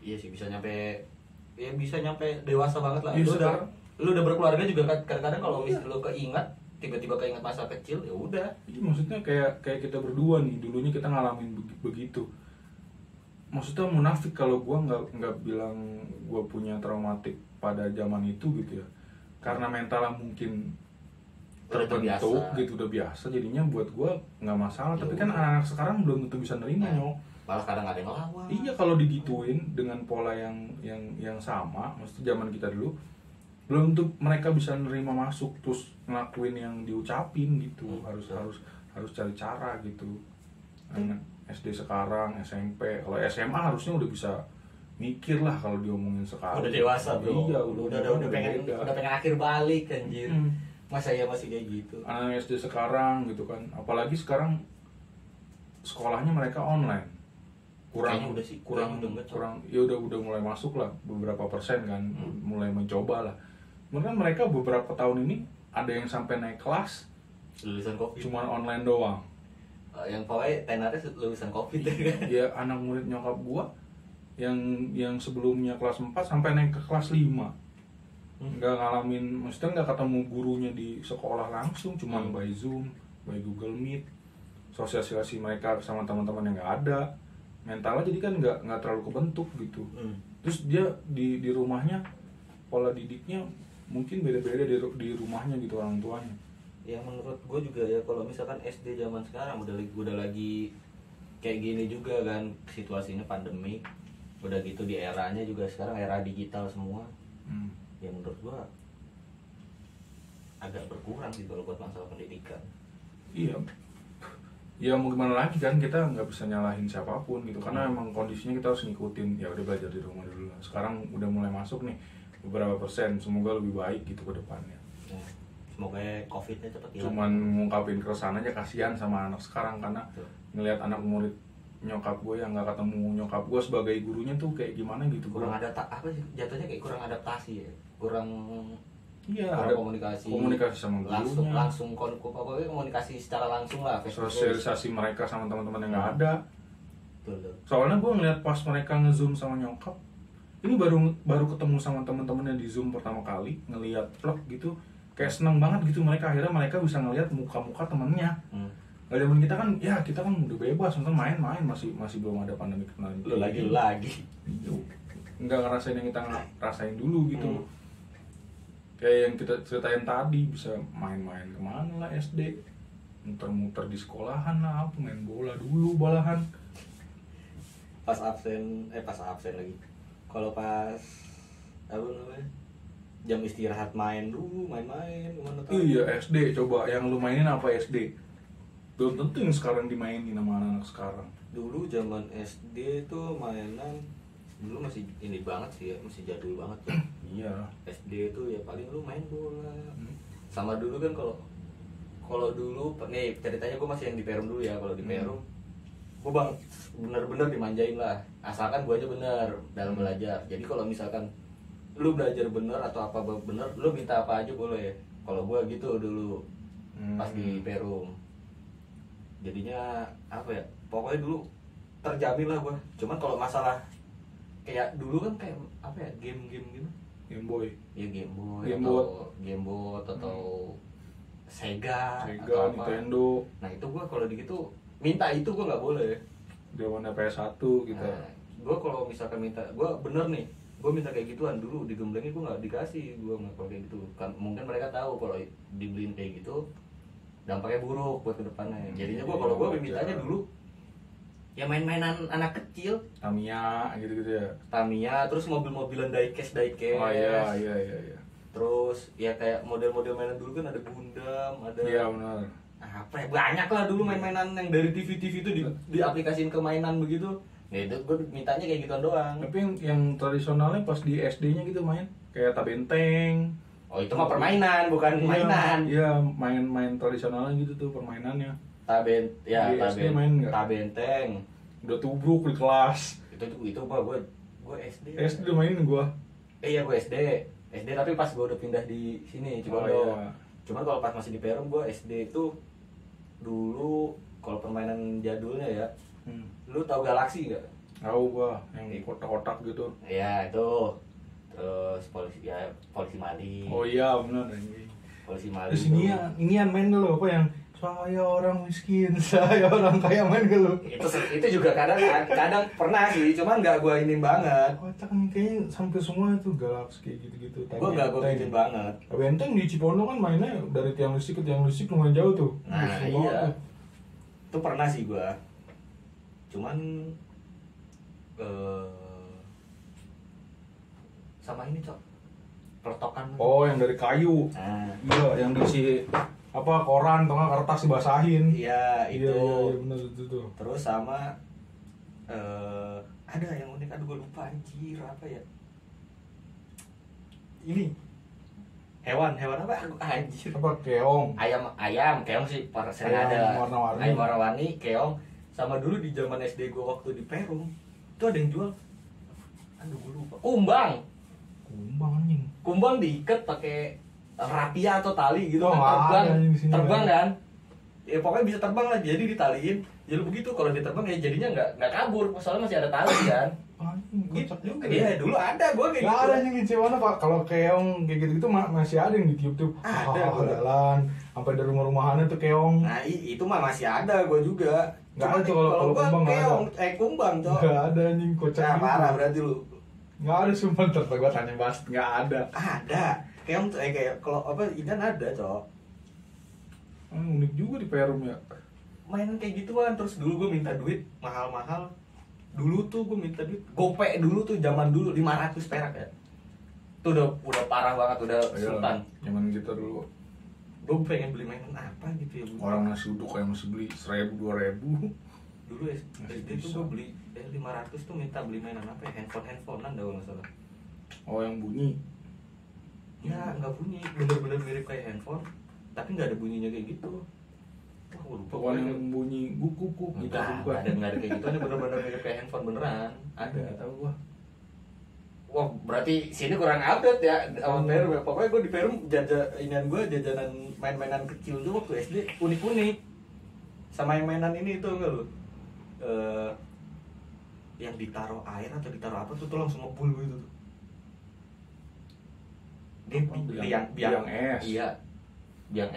Iya sih, bisa nyampe dewasa banget lah. Iya, Lu udah berkeluarga juga kan, kadang-kadang kalau misalnya lu tiba-tiba keingat masa kecil, ya udah. Iya, maksudnya kayak kita berdua nih, dulunya kita ngalamin begitu. Maksudnya munafik kalau gua nggak bilang gua punya traumatik pada zaman itu gitu ya. Karena mentalnya mungkin terbentuk gitu, udah biasa, jadinya buat gua nggak masalah. Tapi kan anak-anak sekarang belum tentu bisa nerima nyok. Malah kadang ada yang ngelawan. Iya, kalau digituin dengan pola yang sama, maksudnya zaman kita dulu, belum tentu mereka bisa nerima masuk terus ngelakuin yang diucapin gitu. Harus cari cara gitu. Anak SD sekarang, SMP, kalau SMA harusnya udah bisa mikir lah kalau diomongin sekarang. Udah dewasa bro. Iya, udah pengen akhir balik anjir. Masa ya masih kayak gitu. Anak SD sekarang gitu kan, apalagi sekarang sekolahnya mereka online. Kurang ya udah mulai masuk lah beberapa persen kan, mulai mencoba lah. Mungkin mereka beberapa tahun ini ada yang sampai naik kelas lulusan COVID. Cuman online doang. Yang pokoknya tenarnya lulusan COVID kan. Ya anak murid nyokap gua yang sebelumnya kelas 4 sampai naik ke kelas 5. Nggak ngalamin, maksudnya nggak ketemu gurunya di sekolah langsung, cuman by Zoom, by Google Meet, sosialisasi mereka sama teman-teman yang nggak ada, mentalnya jadi kan nggak terlalu kebentuk gitu. Terus dia di rumahnya pola didiknya mungkin beda-beda di rumahnya gitu orang tuanya. Yang menurut gue juga ya, kalau misalkan SD zaman sekarang udah lagi kayak gini juga kan, situasinya pandemi, udah gitu di eranya juga sekarang era digital semua. Ya menurut gua agak berkurang sih kalau buat masalah pendidikan. Iya, ya mau gimana lagi kan, kita nggak bisa nyalahin siapapun gitu, karena emang kondisinya kita harus ngikutin. Ya udah, belajar di rumah dulu lah. Sekarang udah mulai masuk nih beberapa persen, semoga lebih baik gitu ke depannya. Semoga COVID-nya cepat hilang. Cuman ngungkapin keresahan aja, kasihan sama anak sekarang, karena ngelihat anak murid nyokap gue yang nggak ketemu nyokap gue sebagai gurunya tuh kayak gimana gitu. Kurang ada apa sih jatuhnya, kayak kurang adaptasi ya, kurang ada komunikasi sama gurunya, langsung komunikasi secara langsung lah, sosialisasi mereka sama teman-teman yang nggak ada. Betul. Soalnya gue ngeliat pas mereka nge-zoom sama nyokap, ini baru ketemu sama teman-temannya di Zoom pertama kali, ngeliat vlog gitu, kayak seneng banget gitu mereka, akhirnya mereka bisa ngeliat muka-muka temennya. Kalau zaman kita kan, ya kita kan udah bebas, nonton main-main, masih belum ada pandemi kemarin. Lu lagi. Nggak ngerasain yang kita rasain dulu gitu. Kayak yang kita ceritain tadi, bisa main-main kemana lah SD, muter-muter di sekolahan lah, main bola dulu balahan. Pas absen lagi. Kalau pas apa namanya, jam istirahat main dulu, main-main kemana tuh? Iya, SD. Coba yang lu mainin apa SD? Belum tentu yang sekarang dimainin sama anak sekarang. Dulu zaman SD tuh mainan dulu masih ini banget sih ya, masih jadul banget ya. Iya. SD itu ya paling lu main bola. Sama dulu kan, kalau dulu nih ceritanya gue masih yang di Perum dulu ya. Kalau di Perum gue bener-bener dimanjain lah, asalkan gue aja bener dalam belajar. Jadi kalau misalkan lu belajar bener atau apa bener, lu minta apa aja boleh. Kalau gue gitu dulu pas di Perum. Jadinya apa ya, pokoknya dulu terjamin lah gue. Cuman kalau masalah kayak dulu kan kayak apa ya, game gitu, Game Boy atau Sega atau atau Nintendo. Nah itu gue kalau gitu minta itu gue nggak boleh. Zamannya PS1 gitu. Nah, gue kalau misalkan minta, gue bener nih, gue minta kayak gituan dulu digemblengin, gue nggak dikasih. Gue nggak kayak gitu kan, mungkin mereka tahu kalau dibeliin kayak gitu dampaknya buruk buat kedepannya. Jadinya gue kalau gue mintanya dulu Ya main-mainan anak kecil, Tamiya gitu-gitu ya. Tamiya, terus mobil-mobilan diecast. Oh iya. Terus ya kayak model-model mainan dulu kan ada Gundam, ada Iya benar. apa ya, banyak lah dulu main-mainan yang dari TV-TV itu diaplikasiin ke mainan begitu. Ya itu gue mintanya kayak gituan doang. Tapi yang tradisionalnya pas di SD-nya gitu main kayak tabenteng. Oh itu mah permainan, bukan mainan. Iya, main tradisionalnya gitu tuh permainannya. Di SD main nggak? Tabenteng. Udah tubruk di kelas. Itu apa gue SD. SD udah mainin gua. Iya gue SD tapi pas gue udah pindah di sini Cibondo. Iya. Cuman kalau pas masih di Perum gue SD itu dulu kalau permainan jadulnya ya. Lu tahu Galaxy nggak? Tahu gua yang kotak-kotak gitu. Iya itu. Terus polisi Mali. Oh iya benar anjing. Polisi Mali. Terus inian main dulu apa yang saya orang miskin, saya orang kaya main ke lu. Itu juga kadang pernah sih, cuman nggak gua inin banget. Kocak nih kayaknya sampai semua itu Galaxy kayak gitu-gitu. Gua inin banget. Benteng di Cipondo kan mainnya dari tiang listrik ke tiang listrik lumayan jauh tuh. Nah iya. Itu pernah sih gua. Cuman sama ini cok, peletokan. Oh yang dari kayu. Nah. Iya yang diisi apa koran atau nggak kertas dibasahin. Iya itu. Iya benar itu tuh. Terus sama ada yang unik, aduh gue lupa anjir apa ya. Ini hewan apa anjir? Apa keong? Ayam keong sih sering ada. Warna-warni. Ayam warna-warni, keong. Sama dulu di zaman SD gue waktu di Perum itu ada yang jual. Aduh gue lupa. Kumbang diikat pakai rapia atau tali gitu kan, terbang kan. Ya pokoknya bisa terbang lah, jadi ditaliin. Jadi begitu kalau dia terbang ya jadinya nggak kabur, soalnya masih ada tali kan. Gitu. Iya dulu ada gue kayak gitu. Nggak ada yang di mana Pak. Kalau keong kayak gitu masih ada yang di tiup-tiup. Ada jalan sampai dari rumah-rumahannya tuh keong. Nah itu mah masih ada gue juga. Nggak ada tuh kalau kumbang nggak ada. Kumbang cok. Nggak ada anjing kocak. Nah, parah berarti lu. Nggak ada sumpah, ntar gue tanya Bas, nggak ada. Ada. Keong tuh kayak kalau apa ikan ada cok. Unik juga di Perum ya. Mainan kayak gituan, terus dulu gue minta duit mahal-mahal. Dulu tuh gue minta duit gopek dulu tuh, zaman dulu 500 perak ya. Itu udah parah banget, udah sultan. Zaman kita dulu. Gue pengen beli mainan apa gitu ya. Orang nasi uduk kayak masih beli 1.000-2.000. Dulu SD tuh gue beli 500 tuh minta beli mainan apa ya, handphonean dah kalau nggak salah. Oh yang bunyi. Ya nggak bunyi, bener-bener mirip kayak handphone, tapi nggak ada bunyinya kayak gitu. Wah gue lupa. Pokoknya yang bunyi guk gitu. Nggak ada kayak gitu, ini bener-bener mirip kayak handphone beneran. Ada. Nggak tahu gua. Wah berarti sini kurang update ya sama Perum. Pokoknya gue di Perum jajanan main-mainan kecil tuh waktu SD unik-unik. Sama yang mainan ini tuh enggak lu? Yang ditaruh air atau ditaruh apa tuh langsung ngebul gitu tuh. Dia biang es. Iya. Biang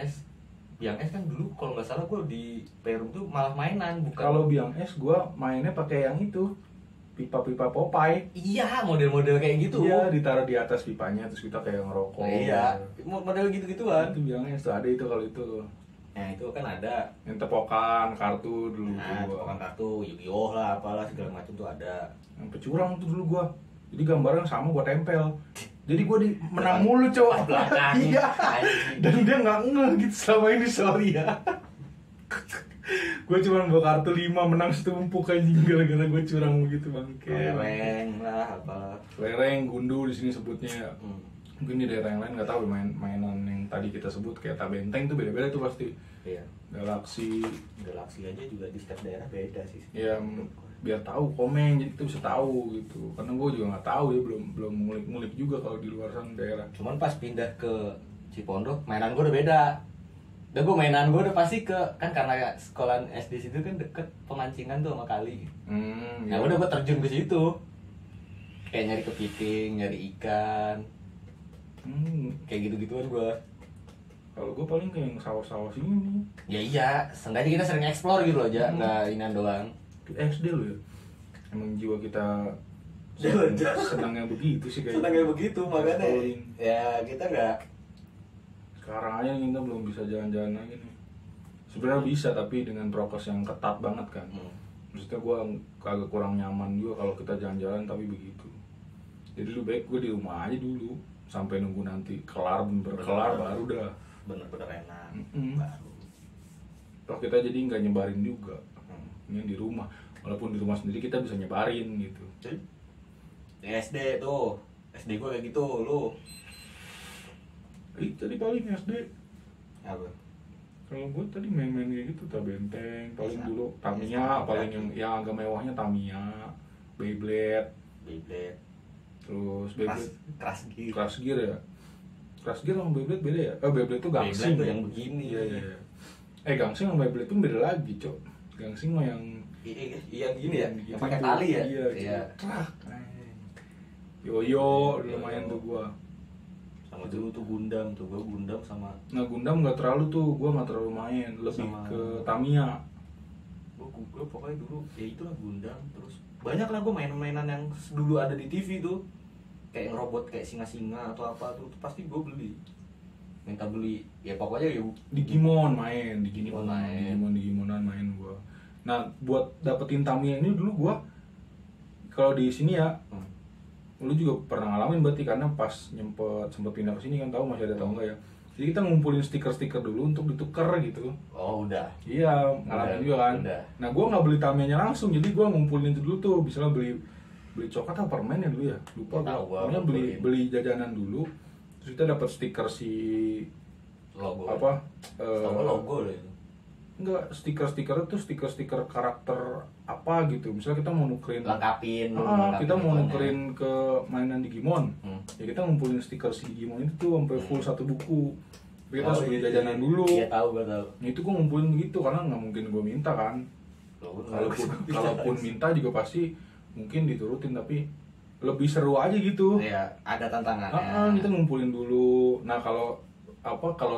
es kan dulu kalau nggak salah gue di Perum tuh malah mainan, bukan. Kalau biang es gua mainnya pakai yang itu. Pipa-pipa Popeye. Iya, model-model kayak gitu. Iya, ditaruh di atas pipanya terus kita kayak ngerokok. Iya, model gitu-gituan. Itu biang es tuh ada itu kalau itu. Nah, itu kan ada. Yang tepokan kartu dulu. Nah, tepokan kartu, Yu-Gi-Oh lah apalah segala macam tuh ada. Yang pecurang tuh dulu gua. Jadi gambarnya sama gua tempel. Jadi gua menang mulu, Cok. Iya. Dan dia nggak ngeh gitu selama ini, sorry ya. Gue cuma bawa kartu 5 menang setumpuk anjing gara-gara gue curang begitu bangke. Lereng lah apa. Lereng, gundu di sini sebutnya. Mungkin di daerah yang lain nggak tahu mainan yang tadi kita sebut kayak tabenteng tuh beda-beda tuh pasti. Iya. Galaxy aja juga di setiap daerah beda sih. Ya biar tahu komen jadi tuh bisa tahu gitu. Karena gue juga nggak tahu ya belum ngulik-ngulik juga kalau di luar sana daerah. Cuman pas pindah ke Cipondo mainan gue udah beda. Udah gue mainan gue udah pasti kan karena sekolah SD situ kan deket pemancingan tuh sama kali. Nah udah gue terjun ke situ. Kayak nyari kepiting, nyari ikan. Kayak gitu-gituan gue. Kalau gue paling kayak yang sawah-sawah sini. Ya iya, seenggaknya kita sering explore gitu loh aja, nggak inan doang. SD lo ya. Emang jiwa kita senangnya begitu sih kayaknya. Senangnya begitu makanya. Ya kita nggak. Sekarang aja kita belum bisa jalan-jalan lagi nih. Sebenarnya bisa tapi dengan prokes yang ketat banget kan. maksudnya gue agak kurang nyaman juga kalau kita jalan-jalan tapi begitu. Jadi lu baik gue di rumah aja dulu sampai nunggu nanti kelar, bener kelar baru dah bener-bener enak. baru. Toh kita jadi nggak nyebarin juga, ini di rumah. Walaupun di rumah sendiri kita bisa nyebarin gitu. Di SD tuh, SD gue kayak gitu lu. Tadi paling SD. Apa? Kalau gue tadi main-main kayak gitu, tak benteng, paling Bisa. dulu Bisa, Tamiya, paling yang agak mewahnya Tamiya, Beyblade, terus Beyblade, Crash Gear. Crash Gear ya. Crash Gear sama Beyblade beda ya? Beyblade tuh gangsing. Beyblade tuh yang begini. Iya. Gangsing sama Beyblade tuh beda lagi, Cok. Gangsing mah yang Iya gini ya, gitu yang pakai tuh. tali ya. Iya. Trak. Yoyo lumayan tuh gua. Sama dulu tuh Gundam tuh, gua Gundam sama. Nah Gundam nggak terlalu tuh, gua nggak terlalu main, lebih Sama- ke Tamiya. Gua pokoknya dulu ya itulah Gundam, terus banyak lah gua mainan-mainan yang dulu ada di TV tuh. Kayak robot kayak singa-singa atau apa tuh pasti gua beli. Minta beli. Ya pokoknya ya Digimon main, Digimon main. Digimonan main gua. Nah buat dapetin Tamiya ini dulu gua kalau di sini ya, lu juga pernah ngalamin berarti karena pas sempet pindah ke sini kan, tahu masih ada tahu nggak ya? Jadi kita ngumpulin stiker-stiker dulu untuk ditukar gitu. Oh udah. Iya, ngalamin juga kan. Udah. Nah, gua nggak beli Tamiyanya langsung, jadi gua ngumpulin itu dulu tuh. Misalnya beli coklat atau permen ya dulu ya, lupa Nggak tahu, gua. gua Pokoknya ngumpulin. beli jajanan dulu. Terus kita dapat stiker si Logo. apa? Sama logo loh itu. Enggak, stiker-stiker itu stiker karakter apa gitu. Misalnya kita mau nukerin Lengkapin. kita mau ituannya. nukerin ke mainan Digimon. Ya kita ngumpulin stiker si Digimon itu tuh sampai full satu buku. Tapi kita harus beli jajanan dulu. Iya tahu, gua tahu. Nah, itu gue ngumpulin begitu karena nggak mungkin gue minta kan. Kalaupun minta juga pasti mungkin diturutin, tapi lebih seru aja gitu. Iya, ada tantangannya. Kita ngumpulin dulu. Nah kalau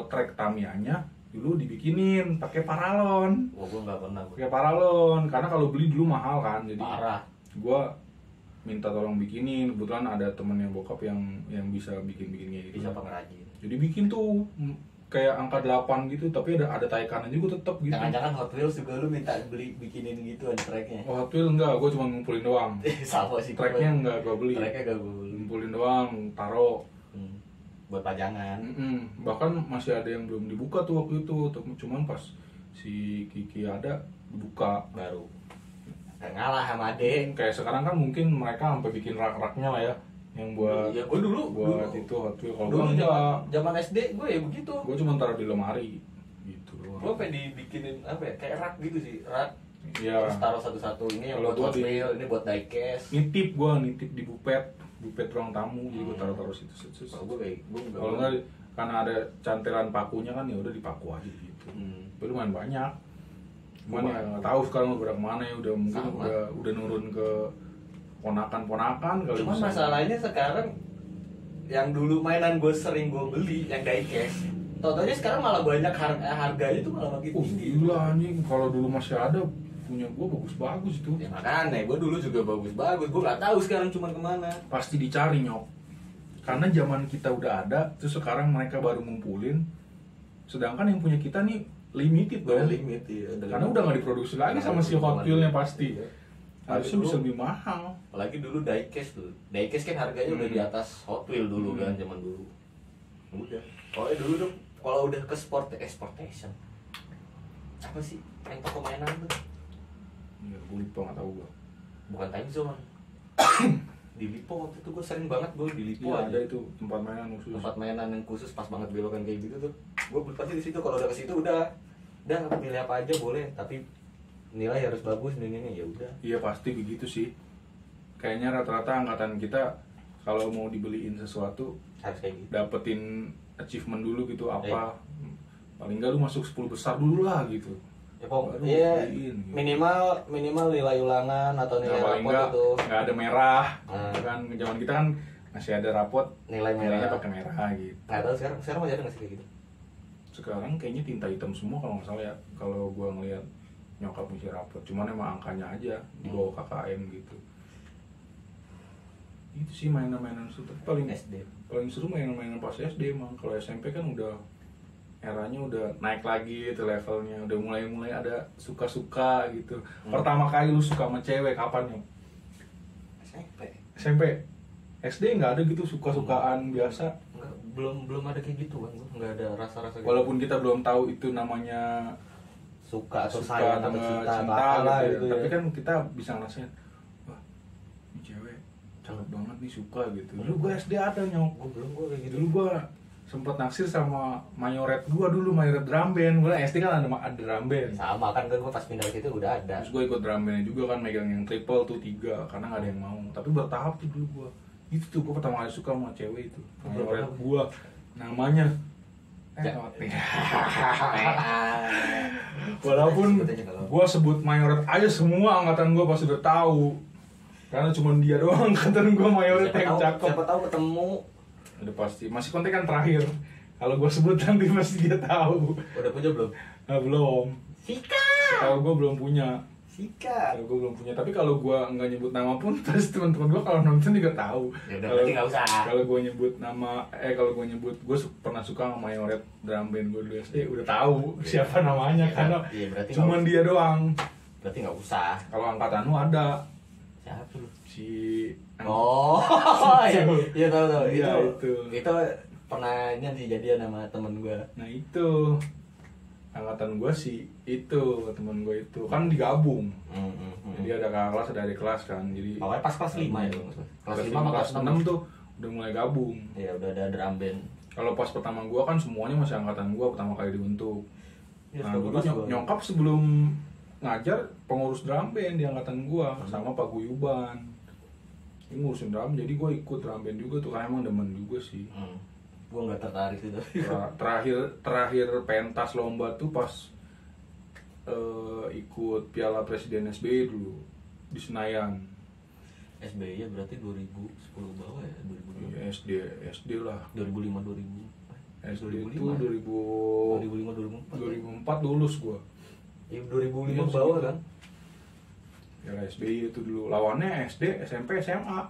track Tamiyanya dulu dibikinin pakai paralon. Wah, gua nggak pernah. Pakai paralon karena kalau beli dulu mahal kan. Jadi Parah. gue minta tolong bikinin. Kebetulan ada temennya bokap yang bisa bikin kayak gitu. Bisa pengrajin. Jadi bikin tuh kayak angka 8 gitu, tapi ada taikannya juga tetap gitu. Jangan-jangan Hot Wheels juga lu minta bikinin gitu ada tracknya. Oh, Hot Wheels enggak, gue cuma ngumpulin doang. Sama sih. Tracknya enggak gue beli. Tracknya gak gue beli. Ngumpulin doang, taro. Buat pajangan. Bahkan masih ada yang belum dibuka tuh waktu itu, cuman pas si Kiki ada dibuka. Baru. Gak ngalah sama Ade. Kayak sekarang kan mungkin mereka sampai bikin rak-raknya lah ya, yang buat Ya gue dulu. itu Hot Wheels. Kalau Dulu gue enggak, zaman SD gue ya begitu. gue cuma taruh di lemari gitu doang. Gue pengen dibikinin apa ya? Kayak rak gitu sih. Rak. Iya. Terus taruh satu-satu, ini yang Kalau buat gua Hot Wheels, ini buat diecast. Nitip di bupet ruang tamu, jadi gue taruh situ. Kalau gue kayak gue enggak. Kalau enggak karena ada cantelan pakunya kan, ya udah dipaku aja gitu. Tapi lumayan banyak. Cuman ya nggak tahu sekarang udah kemana ya, udah mungkin Sama. udah nurun ke ponakan kali. Cuman bisa. masalahnya sekarang yang dulu mainan gue sering gue beli yang diecast, totalnya sekarang malah banyak harganya tuh malah makin tinggi. Gila anjing, kalau dulu masih ada punya gue bagus itu. Ya makanya gue dulu juga bagus, gue nggak tahu sekarang cuman kemana. Pasti dicari nyok. Karena zaman kita udah ada, terus sekarang mereka baru ngumpulin. Sedangkan yang punya kita nih limited Udah dong. limit ya. Karena udah nggak diproduksi lagi sama si Hot Wheels-nya pasti. Harusnya Dulu- bisa lebih mahal. Apalagi dulu diecast tuh. Diecast kan harganya udah di atas Hot Wheels dulu kan zaman dulu. Udah. Pokoknya dulu tuh kalau udah ke sportation. Apa sih yang toko mainan tuh? Ya, gue lupa nggak tahu gue. Bukan Time Zone. Di Lipo waktu itu gue sering banget gue di Lipo Iya, aja. ada itu tempat mainan khusus. Tempat mainan yang khusus pas banget belokan kayak gitu tuh. Gue pasti di situ, kalau udah ke situ udah milih apa aja boleh, tapi nilai harus bagus ini ya udah. Iya pasti begitu sih. Kayaknya rata-rata angkatan kita kalau mau dibeliin sesuatu Harus kayak gitu. dapetin achievement dulu gitu apa. Paling enggak lu masuk 10 besar dulu lah gitu. Ya Baru ya, beliin, gitu. minimal nilai ulangan atau nilai Paling rapot enggak itu nggak ada merah. Nah. Kan zaman kita kan masih ada rapot, nilai nilainya merah. pakai merah gitu. Nggak tahu sekarang masih ada nggak sih kayak gitu? Sekarang kayaknya tinta hitam semua kalau nggak salah ya. Kalau gua ngeliat nyokap ngisi rapot, cuman emang angkanya aja di bawah KKM gitu. Itu sih mainan-mainan itu. Tapi paling SD. seru mainan-mainan pas SD emang. Kalau SMP kan udah eranya udah naik lagi itu levelnya, udah mulai ada suka-suka gitu. Pertama kali lu suka sama cewek kapan Nyok? SMP. SD nggak ada gitu suka-sukaan biasa. Enggak, belum ada kayak gitu kan, nggak ada rasa-rasa gitu. Walaupun kita belum tahu itu namanya suka atau suka sayang atau atau cinta cinta apalah gitu ya. Tapi ya. kan kita bisa ngerasain, wah ini cewek cakep banget nih, suka gitu. Dulu gue SD ada Nyok. Gue kayak gitu. Dulu gue sempet naksir sama mayoret gue dulu, mayoret drum band. Gue SD kan ada drum band. Sama kan gue pas pindah ke situ udah ada. Terus gue ikut drum bandnya juga kan, megang yang triple tuh 3 karena nggak ada yang mau. Tapi bertahap tuh dulu gue. Itu tuh gue pertama kali suka sama cewek itu. Mayoret gue namanya walaupun gue sebut mayoret aja, semua angkatan gue pasti udah tahu karena cuma dia doang angkatan gue mayoret yang cakep. Siapa tahu ketemu. Udah pasti masih kontekan terakhir. Kalau gue sebut nanti pasti dia tahu. Udah punya belum? Nah, belum. Sika. Kalau gue belum punya. Sika. Kalau gue belum punya. Tapi kalau gue nggak nyebut nama pun pasti teman-teman gue kalau nonton juga tahu. Ya udah berarti nggak usah. Kalau gue nyebut nama, kalau gue nyebut gue pernah suka sama mayoret drum band gue dulu SD, udah tahu siapa namanya Ya, karena iya, berarti cuman dia doang. Berarti nggak usah. Kalau angkatan lu ada Siapa lu? si Oh, iya tahu. Iya, itu pernah nanti jadian sama temen gue. Nah itu angkatan gue sih itu teman gue itu kan digabung. Jadi ada kakak kelas, ada adik kelas kan. Jadi Pokoknya pas kelas 5 ya, kelas 5 sama kelas 6 tuh udah mulai gabung. Iya, udah ada drum band. Kalau pas pertama gue kan semuanya masih angkatan gue pertama kali dibentuk. Ya, Nah dulu nyokap sebelum ngajar pengurus drum band di angkatan gue sama Pak Guyuban. Ini ngurusin drum, jadi gue ikut drum band juga tuh, karena emang demen juga sih. Gue nggak tertarik itu. terakhir pentas lomba tuh pas ikut Piala Presiden SBY dulu di Senayan. SBY ya berarti 2010 bawah ya, 2002. Iya, SD lah. 2005 SD 2005. itu 2004 2004 lulus gua. Iya 2005 Iya, bawah segitu. kan. Piala SBY itu dulu lawannya SD, SMP, SMA.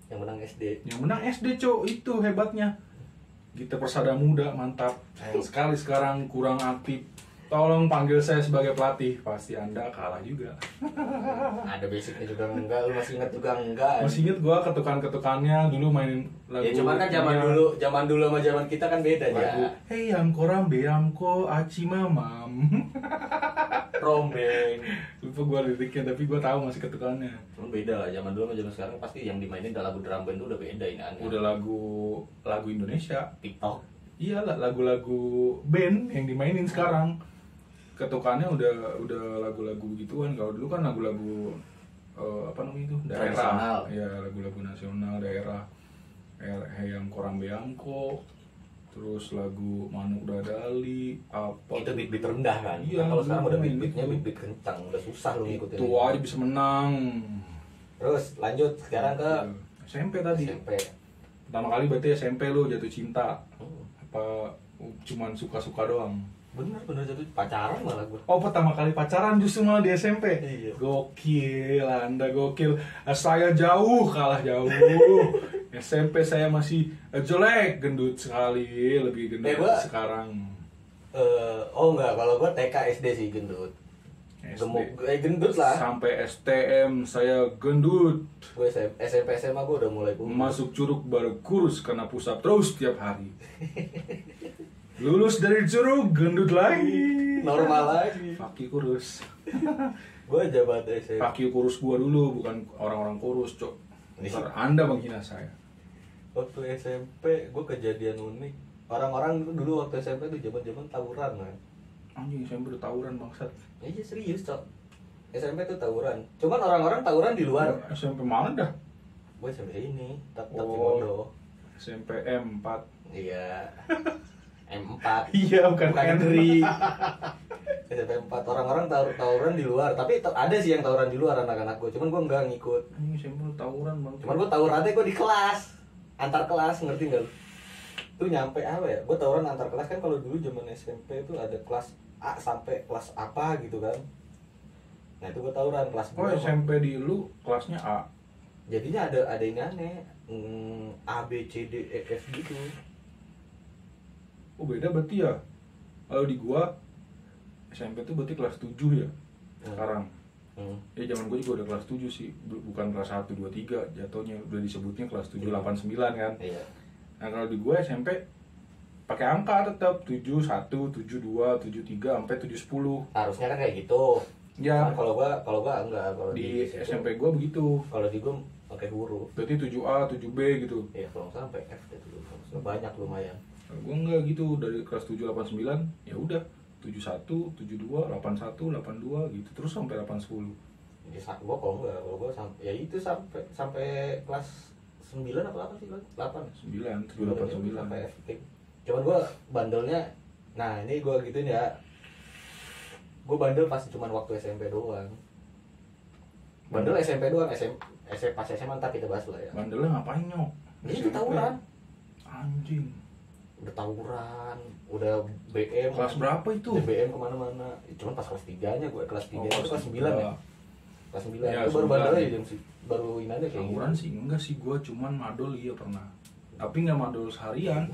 Yang menang SD. Yang menang SD, Cok. Itu hebatnya. Gita Persada Muda, mantap. Sayang sekali sekarang kurang aktif. Tolong panggil saya sebagai pelatih. Pasti Anda kalah juga. Ada basicnya juga enggak, lu masih ingat juga enggak? Masih inget gua ketukan-ketukannya dulu mainin lagu. Ya cuman kan zaman dulu sama zaman kita kan beda lagu, ya. Hey Amkoram Beamko Aci Mamam. Rombeng. Lupa gua liriknya tapi gua tahu masih ketukannya. Cuman beda lah, zaman dulu sama zaman sekarang pasti yang dimainin udah lagu drum band tuh udah beda ini aneh. Udah lagu Indonesia. TikTok. Iya lah, lagu-lagu band yang dimainin sekarang. Ketukannya udah lagu-lagu gituan. Kalau dulu kan lagu-lagu apa namanya itu? Daerah. Tradisional. Ya, lagu-lagu nasional daerah. Hayam Koram Beamko. Terus lagu Manuk Dadali apa Itu beat rendah kan. Iya, Nah, kalau sekarang udah beat beatnya beat kencang, udah susah lu ngikutin. itu aja bisa menang. Terus lanjut sekarang ke SMP tadi. SMP. Pertama kali berarti SMP lu jatuh cinta. Apa cuman suka-suka doang? Bener jatuh pacaran malah gue. Oh, pertama kali pacaran justru malah di SMP. Iya. Gokil, Anda gokil. Saya kalah jauh. SMP saya masih jelek, gendut sekali, lebih gendut sekarang. Oh enggak, kalau gue TK SD sih gendut. Gemuk, gendut lah. Sampai STM saya gendut. Gue SMP SMA gue udah mulai kurus. Masuk curug baru kurus karena pusat terus tiap hari. Lulus dari curug gendut lagi. Normal lagi. Kaki kurus. Gue jabat SMP. Kaki kurus gua dulu, bukan orang-orang kurus, Cok. Ntar Anda menghina saya. Waktu SMP gue kejadian unik. Orang-orang dulu waktu SMP tuh zaman-zaman tawuran kan. Anjing, SMP udah tawuran bangsat. Iya serius, Cok. SMP tuh tawuran. Cuman orang-orang tawuran di luar. SMP mana dah? Gue SMP ini, tapi Oh. SMP M4. Iya. M4. Iya, bukan Henry. SMP 4 orang-orang tawuran di luar, tapi ada sih yang tawuran di luar anak-anak gue, cuman gue enggak ngikut. Anjing, SMP udah tawuran bang. Cuman gue tawurannya gue di kelas, antar kelas, ngerti nggak lu? Tuh nyampe apa ya? Gue tawuran antar kelas kan, kalau dulu zaman SMP itu ada kelas A sampai kelas apa gitu kan. Nah itu gue tawuran kelas Oh, SMP di lu kelasnya A. Jadinya ada ini aneh, A B C D E F gitu. Oh, beda berarti ya? Kalau di gua SMP tuh berarti kelas 7 ya sekarang. Ya zaman gua juga udah kelas 7 sih, bukan kelas 1, 2, 3 jatuhnya, udah disebutnya kelas 7, 8, 9 kan. Iya. Nah kalau di gua SMP pakai angka tetap 7, 1, 7, 2, 7, 3 sampai 7, 10. Harusnya kan kayak gitu. Ya. Kalau gua enggak, kalau Di SMP gua begitu. Kalau di gua pakai huruf. Berarti 7A, 7B gitu. Iya, kalau nggak sampai F dulu. Banyak lumayan. Kalau gua enggak gitu, dari kelas 7, 8, 9 ya udah 71, 72, 81, 82 gitu terus sampai 8, 10. Jadi gua kalau gua sampai ya itu sampai kelas 9 apa 8 sih? 8. 9, 7, 8, 9. Sampai F. Cuman gua bandelnya, nah ini gua gituin ya. Gua bandel pas cuman waktu SMP doang. Bandel SMP doang, pas SMA ntar kita bahas lah ya. Bandelnya ngapain nyok? Ini tawuran. Anjing. Udah tawuran, udah BM. Kelas berapa itu? BM kemana-mana. Cuman pas kelas 3-nya gue, kelas 3 itu kelas 9 ya. Kelas 9 Ya, itu baru bandel 9. aja jam baru ini aja kayak Tawuran sih enggak sih, gua cuman madol iya pernah. Tapi enggak madol seharian.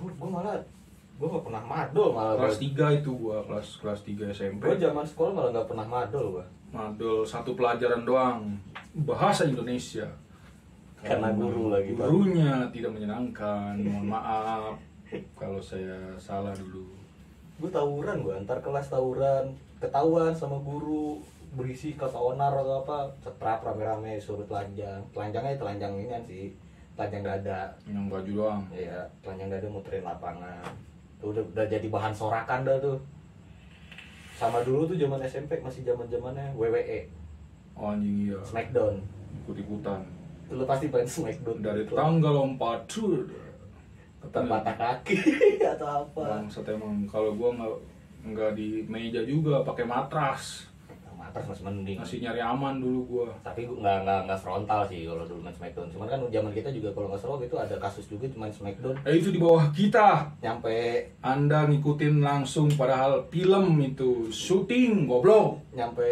Gue gak pernah madol malah. Kelas 3 itu gua, kelas 3 SMP. Gue zaman sekolah malah gak pernah madol gue. Madol satu pelajaran doang, bahasa Indonesia. Karena guru lagi. Gurunya tidak menyenangkan, mohon maaf kalau saya salah dulu. Gue tawuran, gue antar kelas tawuran, ketahuan sama guru, berisi kata onar atau apa, setrap rame-rame suruh telanjang. Telanjangnya telanjang ini kan sih, telanjang dada. Yang baju doang. Iya, telanjang dada muterin lapangan. Tuh udah jadi bahan sorakan dah tuh. Sama dulu tuh zaman SMP masih zaman-zamannya WWE, Oh anjing iya. Smackdown. Ikut-ikutan. Lu pasti main Smackdown Dari tanggal 4 tuh. patah kaki atau apa. Bangsat emang, kalau gua nggak di meja juga, pakai matras. Matras masih mending. Masih nyari aman dulu gua. Tapi gua nggak frontal sih kalau dulu main Smackdown. Cuman kan zaman kita juga kalau nggak salah itu ada kasus juga main Smackdown. Itu di bawah kita. Nyampe Anda ngikutin langsung, padahal film itu syuting goblok. nyampe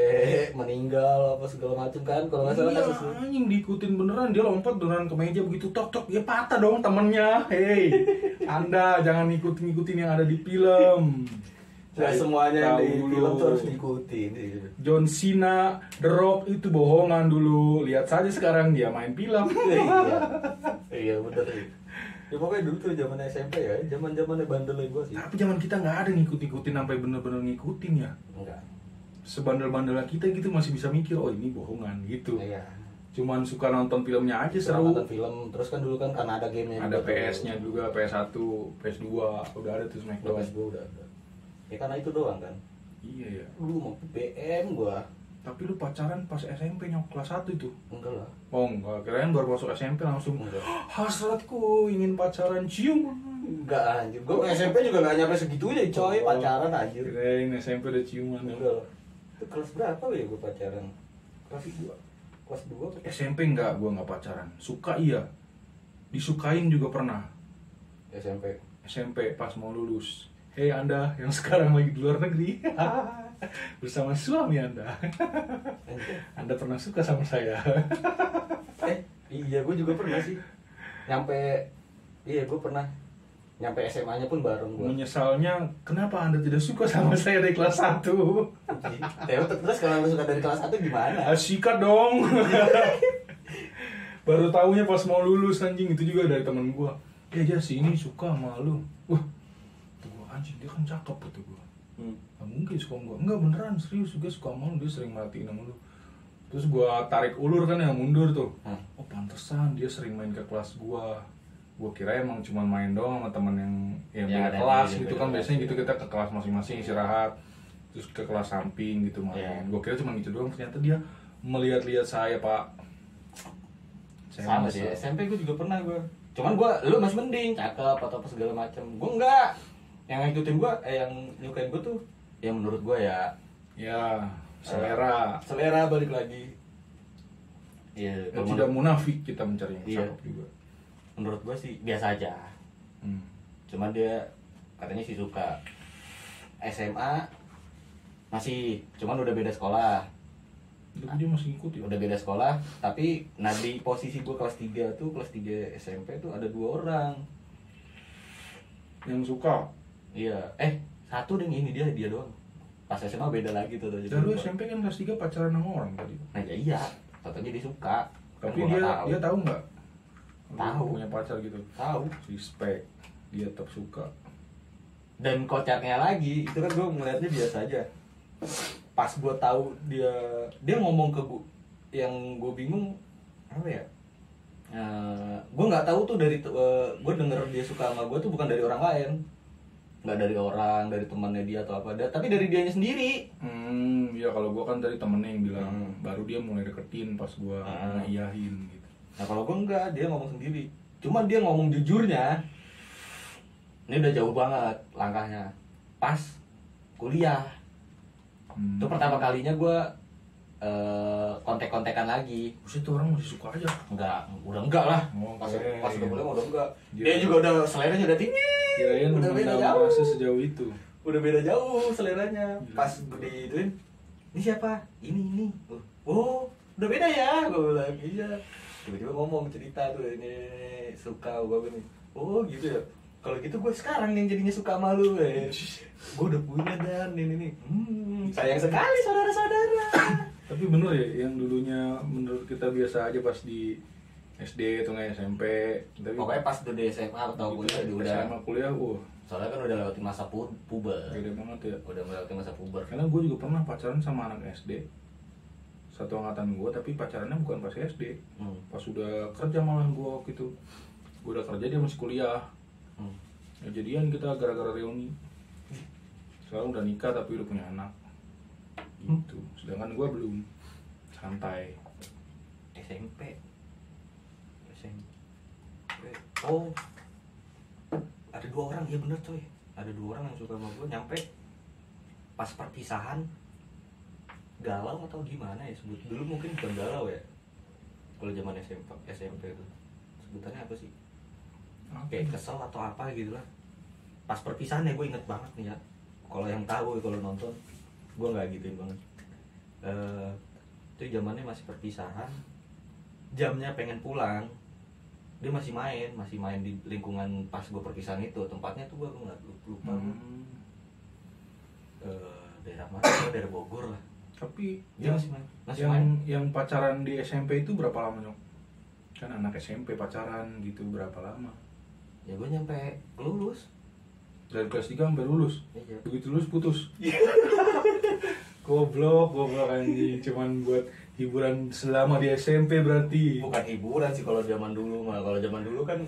meninggal apa segala macam kan kalau nggak salah Iya, kasusnya. anjing diikutin beneran, dia lompat beneran ke meja begitu tok dia patah dong temennya. Hei, Anda jangan ngikutin yang ada di film. Nggak semuanya yang di Tahu film dulu. tuh harus diikutin. John Cena, The Rock itu bohongan dulu. Lihat saja sekarang dia main film. Iya bener sih. Ya pokoknya dulu tuh zaman SMP ya, zaman-zamannya bandelnya gue sih. Tapi zaman kita nggak ada ngikut-ngikutin sampai bener-bener ngikutin ya. Enggak. Sebandel-bandelnya kita gitu masih bisa mikir, oh ini bohongan gitu. Iya. Cuman suka nonton filmnya aja Seru. seru. Nonton film, terus kan dulu kan karena ada gamenya. Ada juga tuh. PS-nya juga, PS1, PS2, udah ada tuh Smackdown. PS2 udah ada. Ya karena itu doang kan. Iya ya. Dulu mau BM gua. Tapi lu pacaran pas SMP nyok, kelas 1 itu? Enggak lah. Oh enggak, kirain baru masuk SMP langsung Enggak. hasratku ingin pacaran, cium. Enggak anjir. Gua SMP juga gak nyampe segitunya coy, Oh. pacaran anjir. Kirain SMP udah ciuman. Enggak lah. Itu kelas berapa ya gua pacaran? Kelas 2. Kelas 2 apa? SMP enggak, gua enggak pacaran. Suka iya. Disukain juga pernah. SMP. SMP pas mau lulus. Hei Anda yang sekarang lagi di luar negeri. Bersama suami Anda. Anda pernah suka sama saya. Iya, gue juga pernah sih. Iya, gue pernah. Nyampe SMA-nya pun bareng gue. Menyesalnya, kenapa Anda tidak suka sama saya dari kelas 1? Terus kalau lu suka dari kelas 1 gimana? Sikat dong. Baru taunya pas mau lulus anjing, itu juga dari temen gua. Ya si ini suka sama lu. Wah, tuh gua anjing, dia kan cakep gitu gua. Nggak mungkin suka sama gua. Enggak beneran, serius juga suka sama lu, dia sering merhatiin sama lu. Terus gua tarik ulur kan yang mundur tuh. Oh pantesan dia sering main ke kelas gua. Gua kira emang cuma main doang sama temen yang beda ada kelas di gitu beda kan. kelas, Biasanya ya. gitu kita ke kelas masing-masing istirahat. Terus ke kelas samping gitu main. Iya. Gua kira cuma gitu doang, ternyata dia melihat-lihat saya, Pak. Sama sih, SMP gue juga pernah gue. Cuman lu masih mending, cakep atau apa segala macam. Gue enggak. Yang ngikutin gue, yang nyukain gue tuh, yang menurut gue ya. Ya, selera. Selera balik lagi. Iya. Ya, tidak munafik kita mencari yang Iya. cakep juga. Menurut gue sih biasa aja. Cuman dia katanya sih suka. SMA masih, cuman udah beda sekolah. Tapi dia masih ikut ya. Udah beda sekolah, tapi di posisi gue kelas 3 tuh, kelas 3 SMP tuh ada 2 orang. Yang suka. Iya, Satu deh ini dia doang. Pas SMA beda lagi tuh. Dan lu SMP kan kelas 3 pacaran sama orang tadi. Nah ya iya, katanya dia suka. Tapi Kan gua dia tahu nggak? Tahu. Punya pacar gitu. tahu. Respect. Dia tetap suka. Dan kocaknya lagi, itu kan gue ngeliatnya biasa aja. Pas gue tahu dia ngomong ke gue, yang gue bingung apa ya? Gue nggak tahu tuh dari gue denger dia suka sama gue tuh bukan dari orang lain, nggak dari orang, dari temannya dia atau apa, tapi dari dianya sendiri. Ya kalau gue kan tadi temennya yang bilang, baru dia mulai deketin pas gue ngeiyahin gitu. Nah kalau gue enggak, dia ngomong sendiri. Cuma dia ngomong jujurnya, ini udah jauh banget langkahnya. Pas kuliah, itu pertama kalinya gue kontek-kontekan lagi. Terus itu orang masih suka aja? Udah enggak lah. Pas udah mulai udah enggak. Dia juga udah seleranya udah tinggi. Kirain udah beda jauh. Rasa sejauh itu. Udah beda jauh seleranya. Pas gue diituin, ini siapa? Ini. Oh, udah beda ya? Gue bilang iya. Tiba-tiba ngomong cerita tuh ini suka gue nih. Oh gitu ya. Kalau gitu gue sekarang yang jadinya suka sama lu. Gue udah punya dan ini. Sayang sekali saudara-saudara. Tapi bener ya, yang dulunya menurut kita biasa aja pas di SD atau nggak SMP. Tapi pokoknya pas udah di SMA atau kuliah udah. SMA kuliah, Soalnya kan udah lewatin masa puber. Beda banget ya. Udah melewati masa puber. Karena gue juga pernah pacaran sama anak SD. Satu angkatan gue, tapi pacarannya bukan pas SD. Pas udah kerja malah gue waktu itu. Gue udah kerja, dia masih kuliah. Ya, jadian kita gara-gara reuni. Sekarang udah nikah tapi udah punya anak. Gitu. Sedangkan gue belum. Santai. SMP. Oh, ada 2 orang, iya bener coy. Ada 2 orang yang suka sama gue, nyampe pas perpisahan galau atau gimana ya, sebut dulu mungkin bukan galau ya. Kalau zaman SMP itu sebutannya apa sih? Kayak kesel atau apa gitu lah. Pas perpisahan ya gue inget banget nih ya. Kalau yang tahu kalau nonton, gue nggak gituin banget. Itu zamannya masih perpisahan, jamnya pengen pulang, dia masih main di lingkungan pas gue perpisahan itu. Tempatnya tuh gue nggak lupa. Daerah mana? Daerah Bogor lah. Tapi dia masih main. Yang pacaran di SMP itu berapa lama nyok? Kan anak SMP pacaran gitu berapa lama? Ya gue nyampe lulus. Dari kelas 3 sampai lulus? Iya. Begitu lulus putus? Goblok anjing. Cuman buat hiburan selama di SMP berarti. Bukan hiburan sih kalau zaman dulu mah. Kalau zaman dulu kan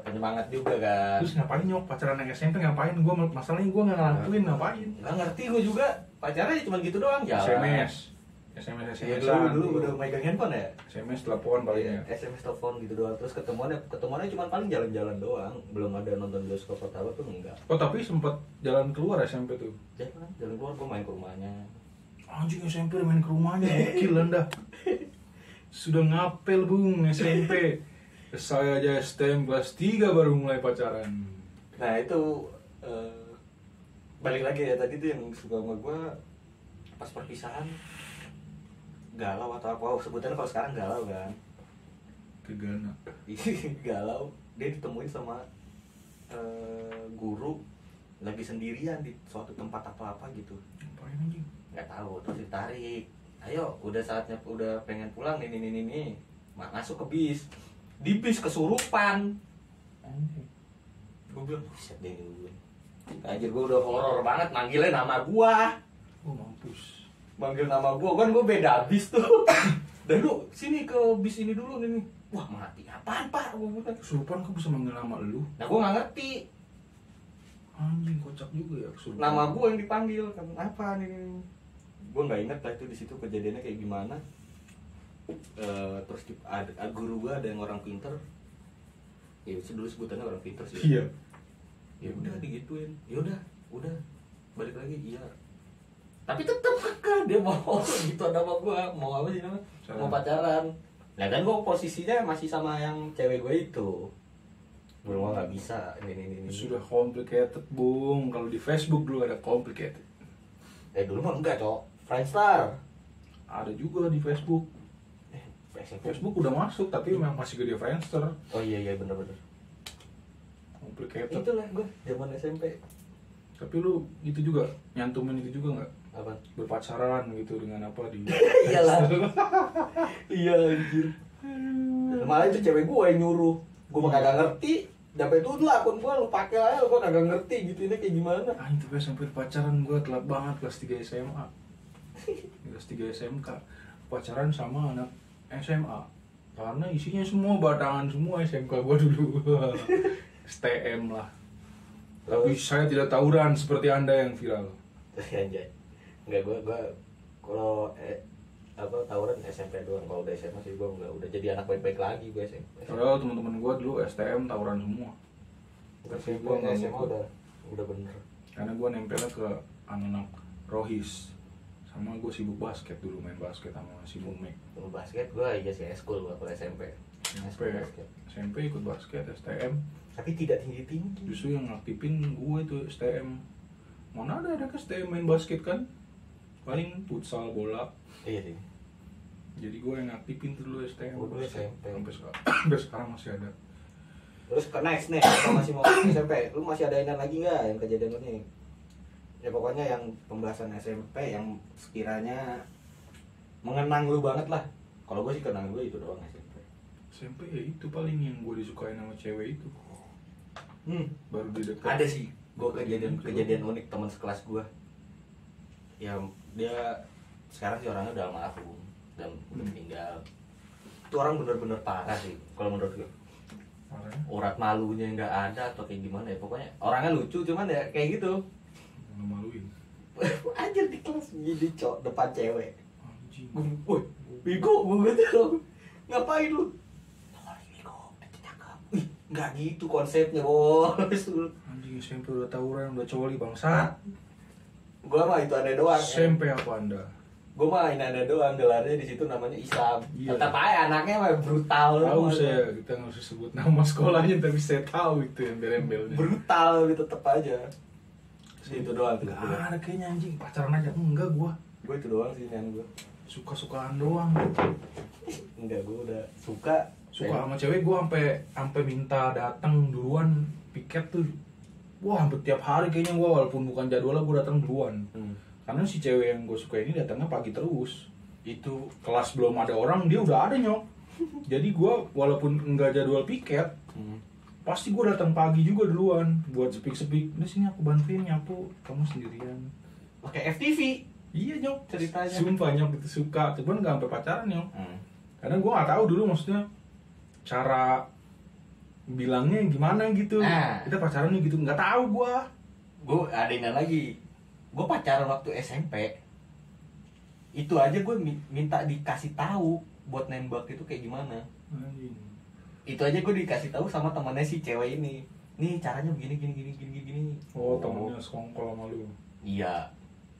penyemangat juga kan. Terus ngapain nyok pacaran anak SMP ngapain? Masalahnya gue nggak ngelakuin ngapain? Nggak ngerti gue juga. Pacarnya cuma gitu doang ya. SMS ya, dulu udah megang handphone ya. SMS telepon paling ya. SMS telepon gitu doang. Terus ketemuannya cuma paling jalan-jalan doang. Belum ada nonton bioskop atau apa tuh enggak. Oh tapi sempat jalan keluar SMP tuh. Jalan keluar, gue main ke rumahnya. Anjing SMP udah main ke rumahnya, gokil Anda. Sudah ngapel bung SMP. Saya aja STM kelas 3 baru mulai pacaran. Nah itu balik lagi ya tadi tuh yang suka sama gue pas perpisahan galau atau apa, sebutannya kalau sekarang galau kan. Kegana. Galau, dia ditemuin sama guru lagi sendirian di suatu tempat atau apa gitu. Ngapain anjing? Nggak tahu, terus ditarik. Ayo, udah saatnya, udah pengen pulang ini. Masuk ke bis. Di bis kesurupan. Anjing. Gue bilang, buset deh gue. Anjir, gue udah horor banget manggilnya nama gua. Oh mampus. Manggil nama gua, kan gue beda bis tuh. Dan lu sini ke bis ini dulu nih. Wah, mati apaan Pak? Gue bilang. Kesurupan kok bisa manggil nama lu? Nah, gue nggak ngerti. Anjing kocak juga ya kesurupan. Nama gue yang dipanggil kan apa nih? Gue nggak inget lah itu di situ kejadiannya kayak gimana. Terus ada guru gue, ada yang orang pinter. Ya dulu sebutannya orang pinter sih. Iya. Ya udah digituin. Ya udah balik lagi. Iya. Tapi tetep kan dia mau gitu nama gue, mau apa sih namanya? Mau pacaran. Nah kan gue posisinya masih sama yang cewek gue itu. Belum nggak bisa ini. Sudah complicated bung. Kalau di Facebook dulu ada complicated. Dulu mah enggak cok. Friendster. Ada juga di Facebook. Facebook udah masuk tapi memang masih gede Friendster. Oh iya bener. Complicated. Itulah gue zaman SMP. Tapi lu itu juga nyantumin itu juga nggak? Apa? Berpacaran gitu dengan apa di Iyalah. Iya anjir. Malah itu cewek gue yang nyuruh. Gue mah kagak ngerti. Dapet itu lah akun gue, lu pakai aja, gue kagak ngerti gitu ini kayak gimana. Tapi sampai pacaran gue telat banget kelas 3 SMA. Kelas 3 SMK pacaran sama anak SMA. Karena isinya semua batangan semua SMK gue dulu. STM lah. Tapi saya tidak tawuran seperti Anda yang viral. Anjay. Enggak, gue kalau apa tawuran SMP doang. Kalau udah SMA sih gue udah jadi anak baik-baik lagi gue SMP. Padahal teman-teman gue dulu STM tawuran semua. Tapi gue nggak SMA mau. udah bener. Karena gue nempelnya ke anak Rohis. Sama gue sibuk basket dulu, main basket sama si Bumek. Kalau basket gue iya sih school gue kalau SMP. SMP ikut basket STM. Tapi tidak tinggi-tinggi. Justru yang ngaktifin gue itu STM. Mana ada anak STM main basket kan? Paling futsal bola. Iya sih. Jadi gue yang ngaktifin dulu STM. Gue dulu SMP. Sampai sekarang masih ada. Terus ke next nih, kalau masih mau SMP, lu masih ada inan lagi nggak yang kejadian lu nih? Ya pokoknya yang pembahasan SMP yang sekiranya mengenang lu banget lah. Kalau gue sih kenang gue itu doang SMP. SMP ya itu paling yang gue disukain sama cewek itu. Baru di dekat. Ada sih, gue kejadian unik teman sekelas gue. Ya dia sekarang sih orangnya udah almarhum dan udah meninggal. Itu orang bener-bener parah sih kalau menurut gue. Urat malunya nggak ada atau kayak gimana ya, pokoknya orangnya lucu cuman ya kayak gitu. Ngemaluin. Anjir di kelas gini cok depan cewek. Anjing. Woi, bego gue gitu. Ngapain lu? Oh, bego, itu cakep. Ih, nggak gitu konsepnya, bos. Anjing SMP udah tawuran, udah coli bangsat. Gua mah itu aneh doang. SMP apa Anda? Gue mah ini ada doang, gelarnya di situ namanya Islam. Iya. Tetap aja anaknya mah brutal. Tahu saya, kita nggak usah sebut nama sekolahnya, tapi saya tahu itu yang berembelnya. Brutal gitu tetap aja. Itu doang. Nggak ada kayaknya anjing, pacaran aja enggak gua. Gue itu doang sih nian gue. Suka-sukaan doang. Enggak, gue udah suka Sama cewek gua sampai minta datang duluan piket tuh. Wah, hampir tiap hari kayaknya gua, walaupun bukan jadwalnya gua datang duluan. Karena si cewek yang gue suka ini datangnya pagi terus. Itu kelas belum ada orang, dia udah ada nyok. Jadi gue walaupun nggak jadwal piket, pasti gue datang pagi juga duluan buat sepik-sepik. Ini sini aku bantuin nyapu, kamu sendirian. pakai FTV. Iya nyok, Ceritanya. sumpah nyok itu suka, cuman nggak sampai pacaran nyok. Karena gue nggak tahu dulu maksudnya cara bilangnya gimana gitu. Kita pacaran nih gitu, nggak tahu gue. Gue ada ini lagi. Gue pacaran waktu SMP. Itu aja gue minta dikasih tahu buat nembak itu kayak gimana. Itu aja gue dikasih tahu sama temannya si cewek ini. Nih caranya begini gini. Oh, temennya sekongkol sama lu. Iya.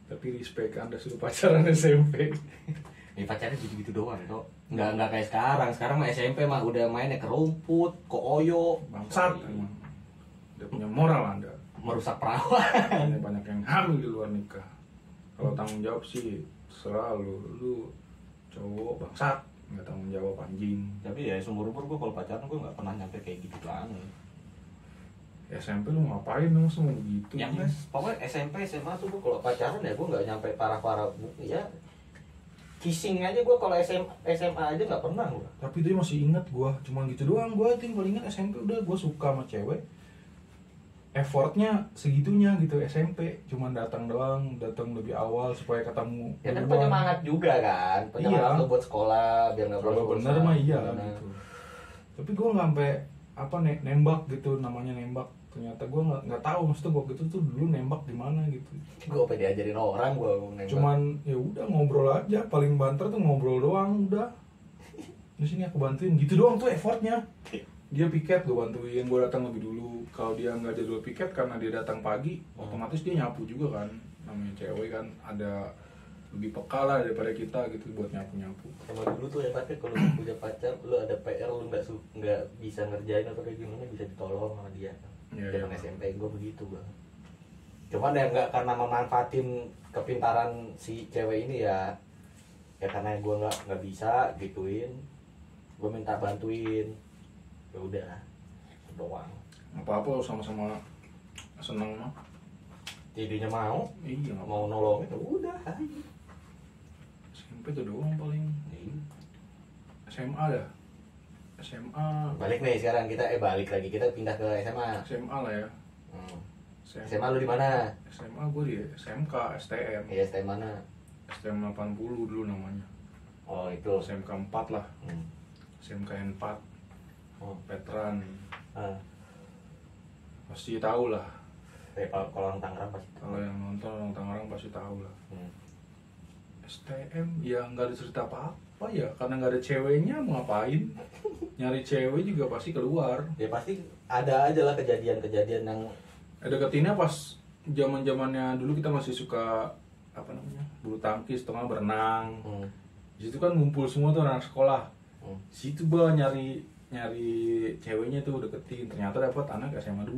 Tapi respect, Anda sudah pacaran SMP. Nih pacarnya gitu-gitu doang kok. Nggak kayak sekarang. Sekarang mah SMP mah udah mainnya ke rumput, ke oyo. Bangsat emang. Udah punya moral Anda. Merusak perawan. Banyak yang hamil di luar nikah. Kalau tanggung jawab sih selalu lu cowok bangsat, nggak tanggung jawab anjing. Tapi ya seumur umur gue kalau pacaran gue nggak pernah nyampe kayak gitu banget. SMP lu ngapain dong semua begitu? Yang pokoknya SMP SMA tuh gue kalau pacaran ya gue nggak nyampe parah-parah ya. Kissing aja gue kalau SMA aja nggak pernah gue. Tapi dia masih inget gue, cuman gitu doang. Gue tinggal inget SMP udah gue suka sama cewek. Effortnya segitunya gitu SMP, cuman datang doang, datang lebih awal supaya ketemu. Ya kan penyemangat juga kan, penyemangat lu buat sekolah biar nggak bolos. Kalau bener mah iya gitu. Tapi gue nggak sampai apa nembak gitu, namanya nembak. Ternyata gue nggak tahu maksudnya gue gitu tuh dulu nembak gimana gitu. Gue apa diajarin orang gue nembak. Cuman ya udah ngobrol aja, paling banter tuh ngobrol doang udah. Di sini aku bantuin gitu doang tuh effortnya. Dia piket gue bantuin, gue datang lebih dulu. Kalau dia nggak jadwal piket karena dia datang pagi, otomatis dia nyapu juga kan. Namanya cewek kan ada lebih peka lah daripada kita gitu buat nyapu. Sama dulu tuh hebatnya kalau lu punya pacar, lu ada PR lu nggak bisa ngerjain atau kayak gimana bisa ditolong sama dia. Zaman SMP gue begitu bang. Cuman ya nggak karena memanfaatin kepintaran si cewek ini ya karena gue nggak bisa gituin, gue minta bantuin. Ya udah doang. Apa-apa sama-sama seneng mah. Jadinya mau. Iya, nggak Mau nolongin udah. SMP tuh doang paling. Iya. SMA dah. SMA. Balik nih sekarang kita balik lagi kita pindah ke SMA. SMA lah ya. SMA lu di mana? SMA gue di SMK, STM. Iya, STM mana? STM 80 dulu namanya. Oh, itu. SMK 4 lah. Hmm. SMK 4. Oh. Veteran. Ah. Pasti tahu lah. Kalau orang Tangerang pasti tahu. Kalau yang nonton orang Tangerang pasti tahu lah. STM ya nggak ada cerita apa-apa ya, karena nggak ada ceweknya mau ngapain? Nyari cewek juga pasti keluar. Ya pasti ada aja lah kejadian-kejadian yang Deketinnya pas zaman-zamannya dulu kita masih suka apa namanya, bulu tangkis, tengah berenang. Di situ kan ngumpul semua tuh anak sekolah. Situ gua nyari ceweknya tuh, deketin. Ternyata dapat anak SMA 2.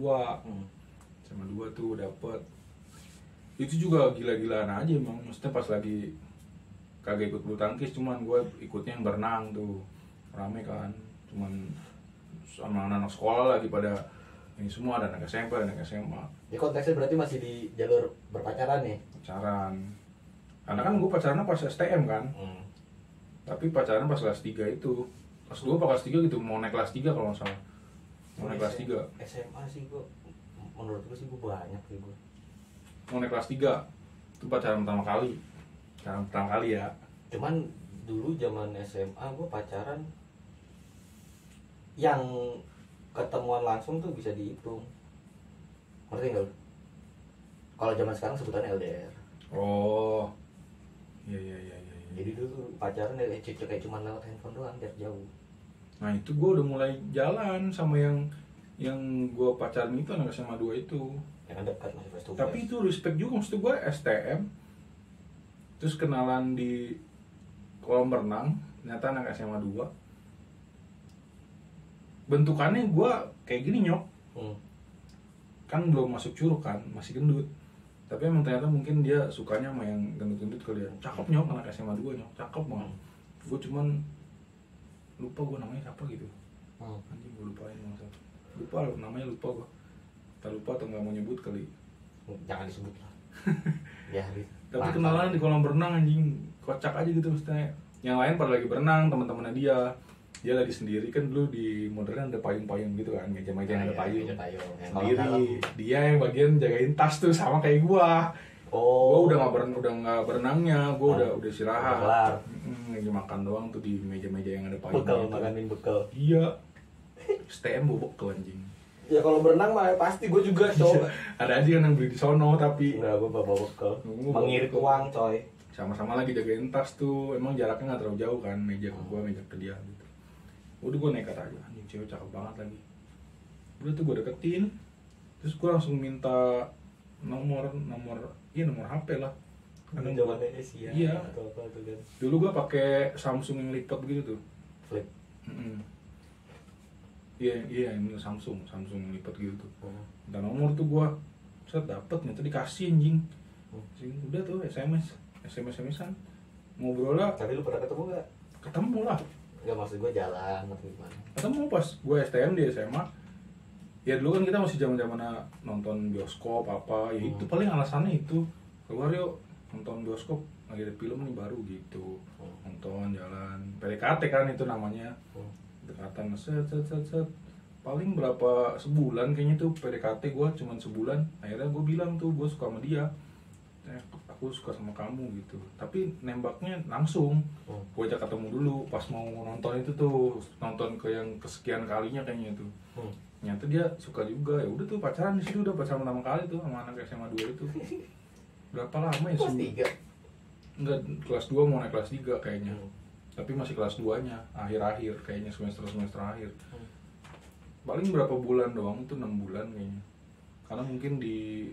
SMA 2 tuh dapat. Itu juga gila-gilaan aja emang. Maksudnya pas lagi kagak ikut bulu tangkis, cuman gue ikutnya yang berenang tuh. Rame kan. Cuman sama anak-anak sekolah lagi pada ini semua, ada anak SMP, ada anak SMA. ya konteksnya berarti masih di jalur berpacaran nih. Pacaran. Karena kan gue pacarannya pas STM kan. Tapi pacaran pas kelas 3 itu. Kelas 2 apa kelas 3 gitu, mau naik kelas 3 kalau nggak salah. Mau naik kelas 3. SMA sih gue, menurut gue sih gue banyak sih gue. Mau naik kelas 3. Itu pacaran pertama kali. Pacaran pertama kali ya. Cuman dulu zaman SMA gue pacaran yang ketemuan langsung tuh bisa dihitung. Ngerti nggak lu? Kalau zaman sekarang sebutannya LDR. Oh. Iya. Jadi dulu pacaran kayak cuma lewat handphone doang, jarak jauh. Nah itu gue udah mulai jalan sama yang gue pacaran itu anak SMA 2 itu. Yang dekat masih face to face. Tapi itu respect juga, maksud gue STM. Terus kenalan di kolam renang, ternyata anak SMA 2. Bentukannya gue kayak gini nyok. Kan belum masuk curug kan, masih gendut. Tapi emang ternyata mungkin dia sukanya sama yang gendut-gendut kali ya. Cakep nyok, anak SMA 2 nyok, cakep banget. Gue cuman lupa gue namanya siapa gitu. Anjing gue lupain maksudnya. Lupa gue. Tak lupa atau nggak mau nyebut kali. Jangan disebut lah. Ya, Tapi kenalan di kolam berenang anjing, kocak aja gitu maksudnya. Yang lain pada lagi berenang, teman-temannya dia lagi sendiri. Kan dulu di modern ada payung-payung gitu kan, meja-meja yang ada payung. Sendiri, dia yang bagian jagain tas tuh sama kayak gua. Gua udah nggak berenangnya, gua udah istirahat. Lagi makan doang tuh di meja-meja yang ada payung. Makanin bekal. Iya. STM bawa bekal anjing. Ya kalau berenang mah pasti gue juga coba. Ada aja yang beli di sono tapi enggak, gue bawa bekal. Mengirit uang coy. Sama-sama lagi jagain tas tuh, emang jaraknya nggak terlalu jauh kan, meja ke gua, meja ke dia gitu. Udah gue nekat aja, anjing cewek cakep banget lagi. Udah tuh gue deketin, terus gue langsung minta nomor HP lah. Karena zamannya Asia. Iya. Atau apa tuh kan. Dulu gue pakai Samsung yang lipat begitu tuh. Flip. Iya ini Samsung yang lipat gitu tuh. Dan nomor tuh gue set dapet, ternyata dikasih anjing. Udah tuh SMS-an ngobrol lah. Tapi lu pernah ketemu nggak? Ketemu lah. Nggak, maksud gue jalan atau gimana? Ketemu pas gue STM di SMA. Ya dulu kan kita masih zaman nonton bioskop apa, ya itu paling alasannya itu. Keluar yuk nonton bioskop, lagi ada film nih baru gitu. Nonton jalan. PDKT kan itu namanya. Dekatan set. Paling berapa sebulan kayaknya tuh PDKT gue cuman sebulan. Akhirnya gue bilang tuh gue suka sama dia. Aku suka sama kamu gitu. Tapi nembaknya langsung. Gue ajak ketemu dulu pas mau nonton itu tuh, nonton ke yang kesekian kalinya kayaknya tuh. Ternyata dia suka juga. Ya udah tuh pacaran di situ, udah pacaran pertama kali tuh sama anak SMA 2 itu. Berapa lama ya? Kelas 3? Enggak, kelas 2 mau naik kelas 3 kayaknya. Tapi masih kelas 2-nya, akhir-akhir kayaknya, semester akhir. Paling berapa bulan doang, itu 6 bulan kayaknya. Karena mungkin di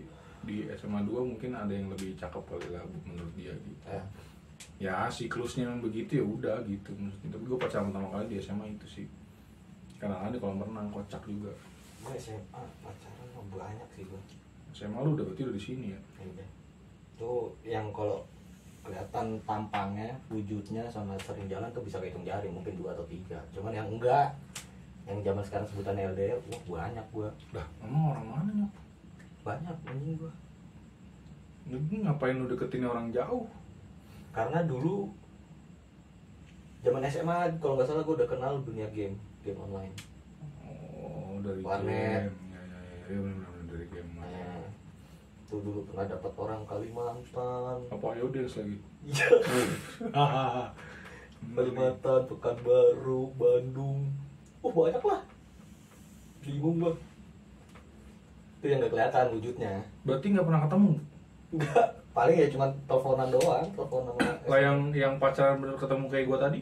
SMA 2 mungkin ada yang lebih cakep kali lah menurut dia gitu. Ya siklusnya yang begitu ya udah gitu maksudnya. Tapi gue pacaran pertama kali di SMA itu sih. Karena ada kolam renang, kocak juga. Gue SMA pacaran banyak sih gue. SMA lu udah berarti udah di sini ya? Iya. Tuh yang kalau kelihatan tampangnya, wujudnya sama sering jalan tuh bisa kehitung jari, mungkin 2 atau 3. Cuman yang enggak, yang zaman sekarang sebutannya LDR, banyak gue. Lah, emang orang mana nyok? Banyak anjing gue. Ngapain lu deketin orang jauh? Karena dulu zaman SMA kalau nggak salah gue udah kenal dunia game online. Oh, dari warnet. Game. Ya benar-benar dari game. Nah, tuh dulu pernah dapat orang Kalimantan. Apa Yodels lagi? Iya. Kalimantan, Pekanbaru, Bandung. Oh banyak lah. Bingung gua. Itu yang nggak kelihatan wujudnya. Berarti nggak pernah ketemu? Enggak, paling ya cuma teleponan doang, telepon sama Lah yang pacaran bener ketemu kayak gua tadi?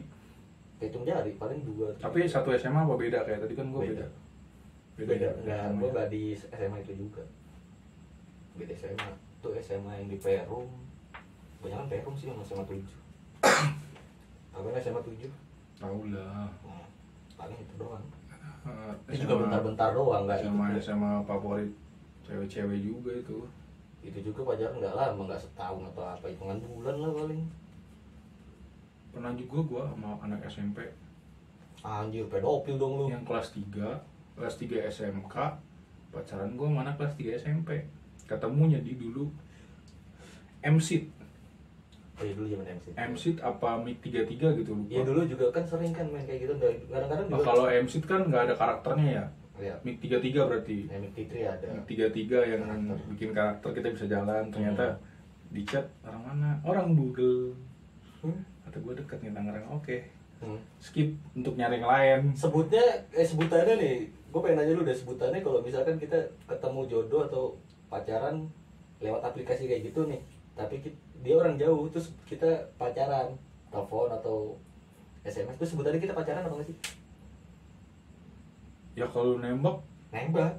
hitung jari paling 2. Tapi satu SMA apa beda kayak tadi kan gua beda. Beda ya? enggak, gua enggak di SMA itu juga. Beda SMA. Tuh SMA yang di Perum. Banyak kan Perum sih yang SMA 7. Apa SMA 7? Tahu lah. Nah, paling itu doang. SMA, Itu juga bentar-bentar doang, enggak SMA, itu. SMA favorit cewek-cewek juga itu. Itu juga pacaran enggak lama, enggak setahun atau apa, hitungan bulan lah paling. Pernah juga gua sama anak SMP Anjir, pedofil dong lu. yang kelas 3 SMK, pacaran gua sama anak kelas 3 SMP. Ketemunya di dulu MSIT. Oh iya dulu zaman MC. MSIT apa MIG 33 gitu lupa. Iya dulu juga kan sering kan main kayak gitu, kadang-kadang Nah, juga. kalau MSIT kan nggak ada karakternya ya. Iya. MIG 33 berarti. MT3 ada. MIG 33 yang Karakter. bikin karakter kita bisa jalan, ternyata di chat orang mana? Orang Google. Kata gue deket nih Tangerang, oke. Skip untuk nyari yang lain. Sebutannya nih, gue pengen nanya lu deh, sebutannya kalau misalkan kita ketemu jodoh atau pacaran lewat aplikasi kayak gitu nih, tapi dia orang jauh terus kita pacaran telepon atau SMS, itu sebutannya kita pacaran apa nggak sih? Ya kalau nembak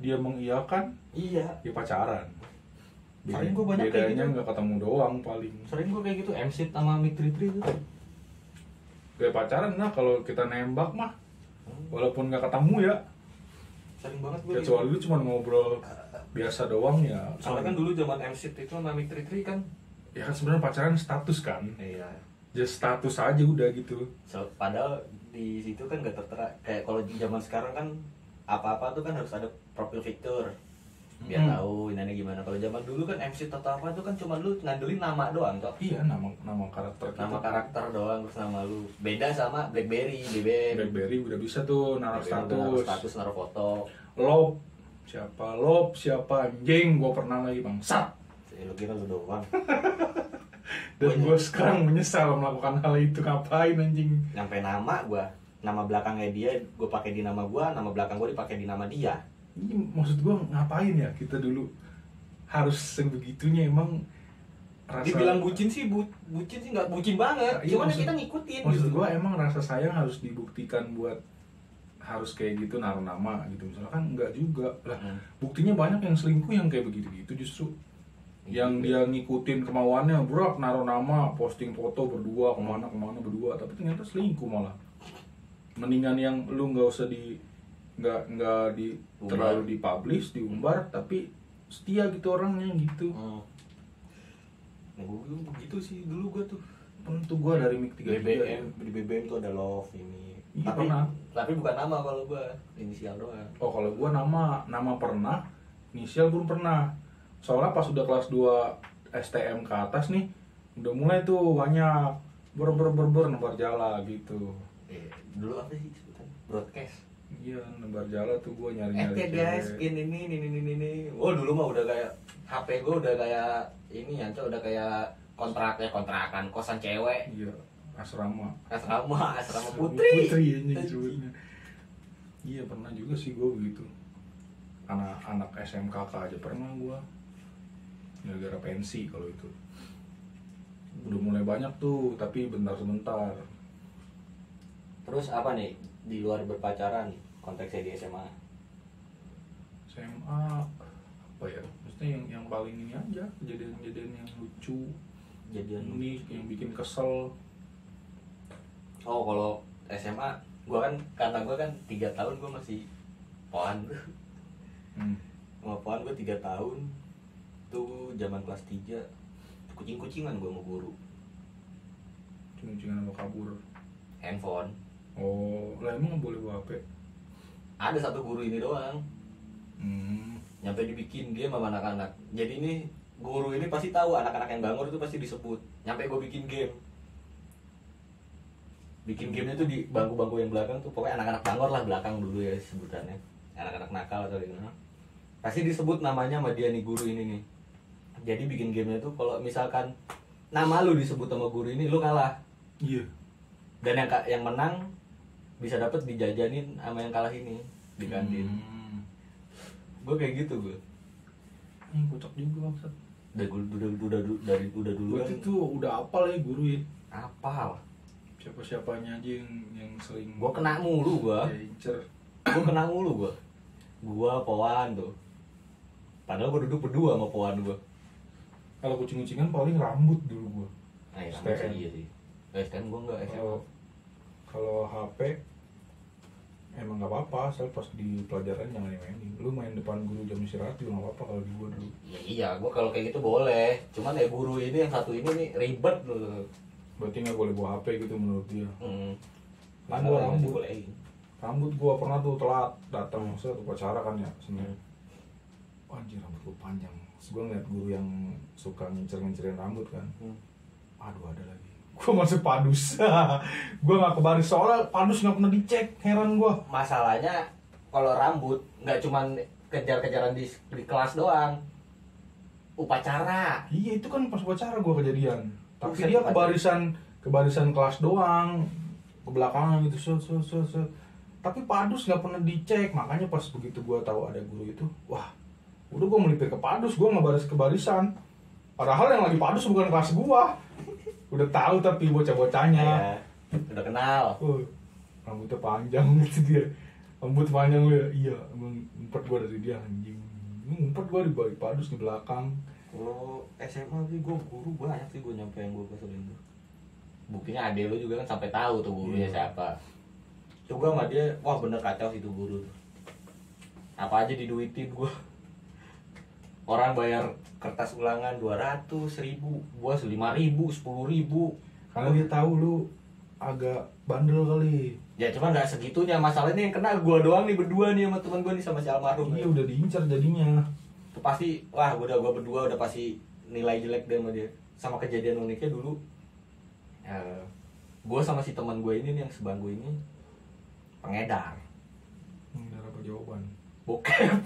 dia mengiyakan, Iya, ya pacaran. Sering gua banyak kayak bedanya gitu. nggak ketemu doang paling. sering gue kayak gitu, MC sama Mitri-Tri itu. Kayak pacaran lah kalau kita nembak mah, walaupun nggak ketemu ya. Sering banget gue. Kecuali lu cuma ngobrol biasa doang ya. Soalnya kan dulu zaman MC itu sama Mitri-Tri kan. Ya kan sebenarnya pacaran status kan. Iya. Just status aja udah gitu. Padahal di situ kan nggak tertera, kayak kalau di zaman sekarang kan apa-apa tuh kan harus ada profil fitur biar tahu ini gimana. Kalau zaman dulu kan MC atau apa itu kan cuma lu ngandelin nama doang toh. Iya, nama karakter kita. Nama karakter doang, terus nama lu. Beda sama BlackBerry, BBM. BlackBerry udah bisa tuh naruh status. Naruh foto. Lop siapa anjing, gua pernah lagi bangsat. Lu kira lu doang. Dan gua sekarang menyesal melakukan hal itu. Ngapain anjing? Nyampe nama belakangnya dia gue pakai di nama gua, nama belakang gua dipakai di nama dia. Ini maksud gua ngapain ya kita dulu harus sebegitunya emang rasa. Dibilang bucin sih bucin sih nggak bucin banget. Iya, Cuman maksud- kita ngikutin. Maksud gitu. gua emang rasa sayang harus dibuktikan buat harus kayak gitu naruh nama gitu misalkan enggak juga lah. Buktinya banyak yang selingkuh yang kayak begitu justru yang dia ngikutin kemauannya, bro, naruh nama, posting foto berdua kemana berdua, tapi ternyata selingkuh malah. Mendingan yang lu nggak usah nggak di terlalu dipublish, diumbar, tapi setia gitu orangnya gitu. Nah, gue begitu sih dulu gue tuh. Tentu gua dari MIG 33 BBM, di BBM tuh ada love ini. Iya, pernah. Tapi bukan nama kalau gue, inisial doang. Oh, kalau gua nama pernah, inisial belum pernah. Soalnya pas udah kelas 2 STM ke atas nih, udah mulai tuh banyak nebar jala gitu. Dulu apa sih sebutan? Broadcast. Iya, nebar jala tuh gua nyari-nyari guys, cewek. pin ini. Oh dulu mah udah kayak HP gue udah kayak ini ya, udah kayak kontrakan kosan cewek. Iya, asrama Asrama putri. ini sebutnya. Iya, pernah juga sih gua begitu. Anak SMKK aja pernah gua. Gara-gara pensi kalau itu. Udah mulai banyak tuh, tapi bentar-sebentar. Terus apa nih di luar berpacaran konteksnya di SMA? SMA apa ya? Maksudnya yang paling ini aja, kejadian-kejadian yang lucu, unik, yang bikin kesel. Oh kalau SMA, karena gue kan 3 tahun gue masih poan. Sama poan gue 3 tahun. Tuh zaman kelas 3 kucing-kucingan gue sama guru. Cuma kabur. Handphone. Oh, lah emang nggak boleh bawa HP? Ada satu guru ini doang. Nyampe dibikin dia sama anak-anak. Jadi ini guru ini pasti tahu anak-anak yang bangor itu pasti disebut. Nyampe gue bikin game. Bikin gamenya tuh di bangku-bangku yang belakang tuh, pokoknya anak-anak bangor lah belakang dulu ya sebutannya. Anak-anak nakal atau gimana. Pasti disebut namanya sama dia nih guru ini nih. Jadi bikin gamenya tuh kalau misalkan nama lu disebut sama guru ini, lu kalah. Iya. Dan yang menang bisa dapat dijajanin sama yang kalah ini di kantin. Gue kayak gitu gue. Kocak juga maksud. Udah dulu. Berarti tuh udah apal ya guru ya. Apal. Siapa-siapanya aja yang sering. Gue kena mulu gue. Ya, incer. Gue kena mulu gue. Gue Powan tuh. Padahal gue duduk berdua sama Powan gue. Kalau kucing-kucingan paling rambut dulu gua. Nah, STN. iya sih. STN gue enggak SMA. Kalau HP emang nggak apa-apa, asal pas di pelajaran jangan dimainin. Lu main depan guru jam istirahat juga nggak apa-apa kalau di gua dulu. Ya, iya, gue kalau kayak gitu boleh. Cuman ya guru ini yang satu ini nih ribet loh. Berarti nggak boleh bawa HP gitu menurut dia. Mana Gua rambut rambut. bolehin. Rambut gua pernah tuh telat datang maksudnya tuh upacara kan ya Senin. Wah, anjir rambut gua panjang. Terus gua ngeliat guru yang suka ngincer-ngincerin rambut kan. Aduh ada lagi. Gua masuk padus. Gua nggak kebaris soalnya padus nggak pernah dicek. Heran gua. Masalahnya kalau rambut nggak cuman kejar-kejaran di kelas doang. Upacara. Iya itu kan pas upacara gua kejadian. Tapi Buset, dia kebarisan kelas doang, ke belakangan gitu set. Tapi padus nggak pernah dicek, makanya pas begitu gua tahu ada guru itu, wah, udah gua melipir ke padus, gua nggak baris ke barisan. Padahal yang lagi padus bukan kelas gua. Udah tahu tapi bocah-bocahnya. Ya, udah kenal. Rambutnya panjang gitu dia. Rambut panjang lu ya, iya, ngumpet gua dari dia anjing. Ngumpet gua di balik padus di belakang. Kalau SMA sih gue guru banyak sih gue nyampe yang gue keselin tuh. Buktinya ade lu juga kan sampai tahu tuh gurunya siapa. Juga sama dia, wah bener kacau sih tuh guru tuh. Apa aja diduitin gue. Orang bayar kertas ulangan 200, 1000, gue 5.000, 10.000. Karena dia tahu lu agak bandel kali. Ya cuma nggak segitunya, masalahnya yang kena gue doang nih berdua nih sama teman gue nih sama si almarhum. Iya udah diincar jadinya. Itu pasti, wah gue berdua udah pasti nilai jelek deh sama dia. Sama kejadian uniknya dulu, gue sama si teman gue ini nih yang sebangku ini pengedar Udah apa jawaban? bokep.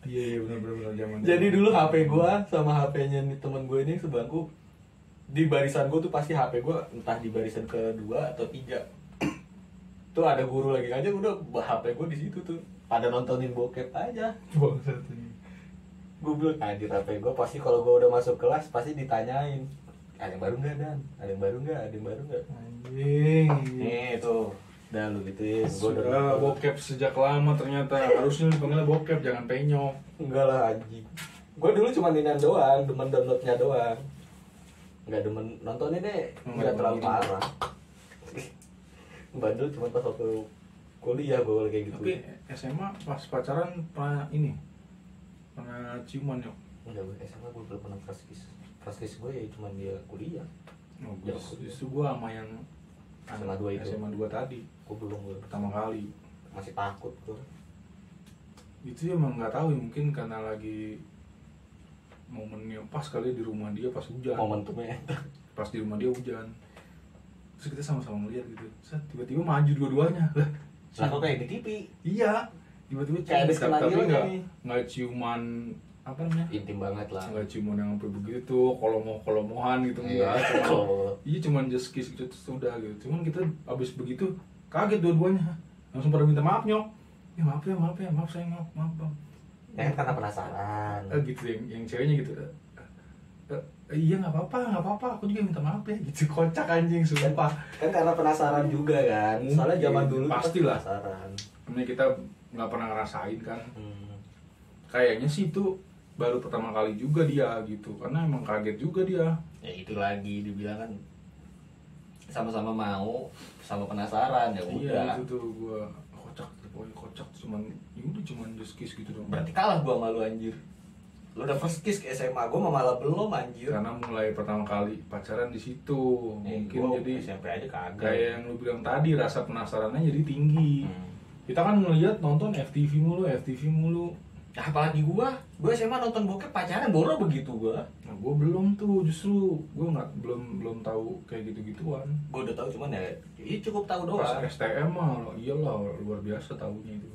Iya benar zaman. Jadi dulu HP gue sama HP-nya nih teman gue ini sebangku, di barisan gue tuh pasti HP gue entah di barisan kedua atau 3. Tuh ada guru lagi aja udah HP gue di situ tuh. Pada nontonin bokep aja. Bangsat ini. Gue bilang hadir HP gue pasti kalau gue udah masuk kelas pasti ditanyain, ada yang baru nggak Dan? Ada yang baru nggak? Anjing. Nih tuh, udah lu gituin. Gue Sudah bokep sejak lama ternyata. Harusnya dipanggilnya bokep jangan penyok. Enggak lah anjing. Gue dulu cuma inian doang, demen downloadnya doang. Nggak demen nontonnya deh, nggak terlalu parah. Bandel cuma pas waktu kuliah gue kayak gitu. Tapi SMA pas pacaran pernah ciuman yuk. Enggak, gue SMA gue belum pernah first kiss gue ya cuma dia kuliah. Justru gua sama yang SMA 2 itu. SMA 2 tadi. Gue belum Pertama kali. masih takut gue. Itu emang nggak tahu ya, mungkin karena lagi momennya pas kali di rumah dia pas hujan. Momentumnya. Pas di rumah dia hujan. Terus kita sama-sama ngeliat gitu. Set, tiba-tiba maju dua-duanya. Lah, Lah kok kayak di TV? iya. Tiba-tiba Kayak ada cium, tapi skenario nggak ciuman apa namanya? Intim banget lah. Nggak ciuman yang sampai begitu, kolomohan gitu enggak. Iya cuman just kiss gitu sudah gitu. Cuman kita abis begitu kaget dua-duanya. Langsung pada minta maaf nyok. Ya maaf sayang maaf bang. Ya kan karena penasaran. Gitu yang ceweknya gitu. Iya nggak apa-apa, aku juga minta maaf ya. Gitu kocak anjing sumpah. Kan karena penasaran juga kan. Soalnya zaman dulu pastilah. penasaran. Karena kita nggak pernah ngerasain kan. Kayaknya sih itu baru pertama kali juga dia gitu. Karena emang kaget juga dia. Ya itu lagi dibilang kan sama-sama mau, sama penasaran ya udah. Iya itu tuh gua kocak cuman just kiss gitu dong. Berarti kalah gua sama lu anjir. Lu udah first kiss ke SMA, gua malah belum anjir. Karena mulai pertama kali pacaran di situ. Mungkin gua jadi SMP aja kagak. kayak yang lu bilang tadi rasa penasarannya jadi tinggi. Kita kan ngeliat nonton FTV mulu. Nah, apalagi gua SMA nonton bokep pacaran baru begitu gua. Nah, gue belum tuh, justru gue belum tahu kayak gitu-gituan. Gua udah tahu cuman ya cukup tahu Pas doang. STM mah iyalah luar biasa tahunya itu.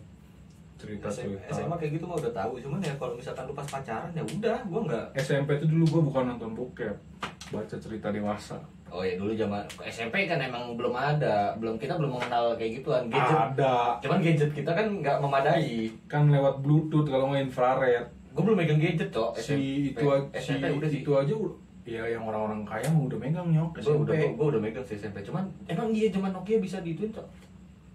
Cerita-cerita. SMA kayak gitu mah udah tahu, cuman ya kalau misalkan lu pas pacaran ya udah, gua nggak. SMP itu dulu gue bukan nonton bokep, baca cerita dewasa. Oh ya dulu zaman SMP kan emang belum ada, kita belum mengenal kayak gituan gadget. Ada, Cuman gadget kita kan nggak memadai. kan lewat Bluetooth kalau nggak infrared. Gue belum megang gadget cok. Si SMP udah sih. itu aja ya yang orang-orang kaya mah udah megang nyok SMP. Gue udah megang sih SMP. Cuman emang iya zaman Nokia bisa diituin cok.